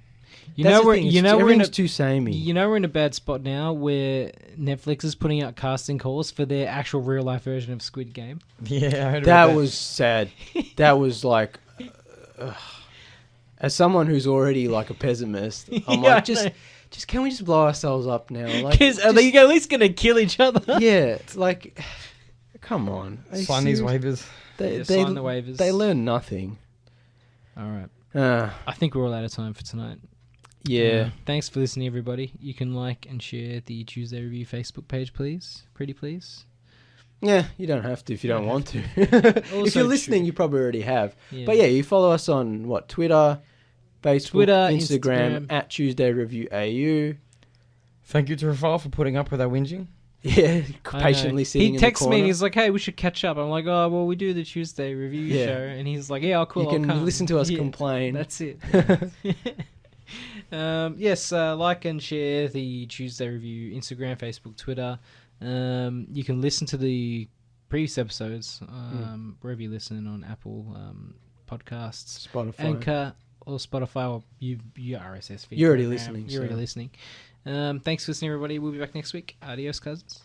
That's the thing, everything's too samey. You know we're in a bad spot now where Netflix is putting out casting calls for their actual real life version of Squid Game. Yeah, I heard about That was sad. That was like, as someone who's already like a pessimist, I'm Yeah, like, I know. just can we just blow ourselves up now? Like, Because are they at least going to kill each other? yeah, it's like, come on, Are you sign these serious? waivers. They, Yeah, they, sign the waivers. They learn nothing. All right. I think we're all out of time for tonight. yeah. Thanks for listening, everybody. You can like and share the Tuesday Review Facebook page, please. Pretty please. Yeah, you don't have to if you don't want to. if Also you're listening, true. you probably already have. Yeah. But yeah, you follow us on what, Twitter, Facebook, Twitter, Instagram, Instagram. at Tuesday Review AU. Thank you to Rafal for putting up with our whinging. Yeah, I know. patiently sitting He in texts the me corner. and he's like, hey, we should catch up. I'm like, oh, well, we do the Tuesday Review Yeah. show. And he's like, yeah, cool. you I'll can come. listen to us Yeah, complain. That's it. Yes, like and share the Tuesday Review Instagram, Facebook, Twitter. You can listen to the previous episodes wherever you listen on Apple Podcasts, Spotify. Anchor, or Spotify, or your RSS feed. You're already program. listening, You're already so. listening. Thanks for listening, everybody. We'll be back next week. Adios, cousins.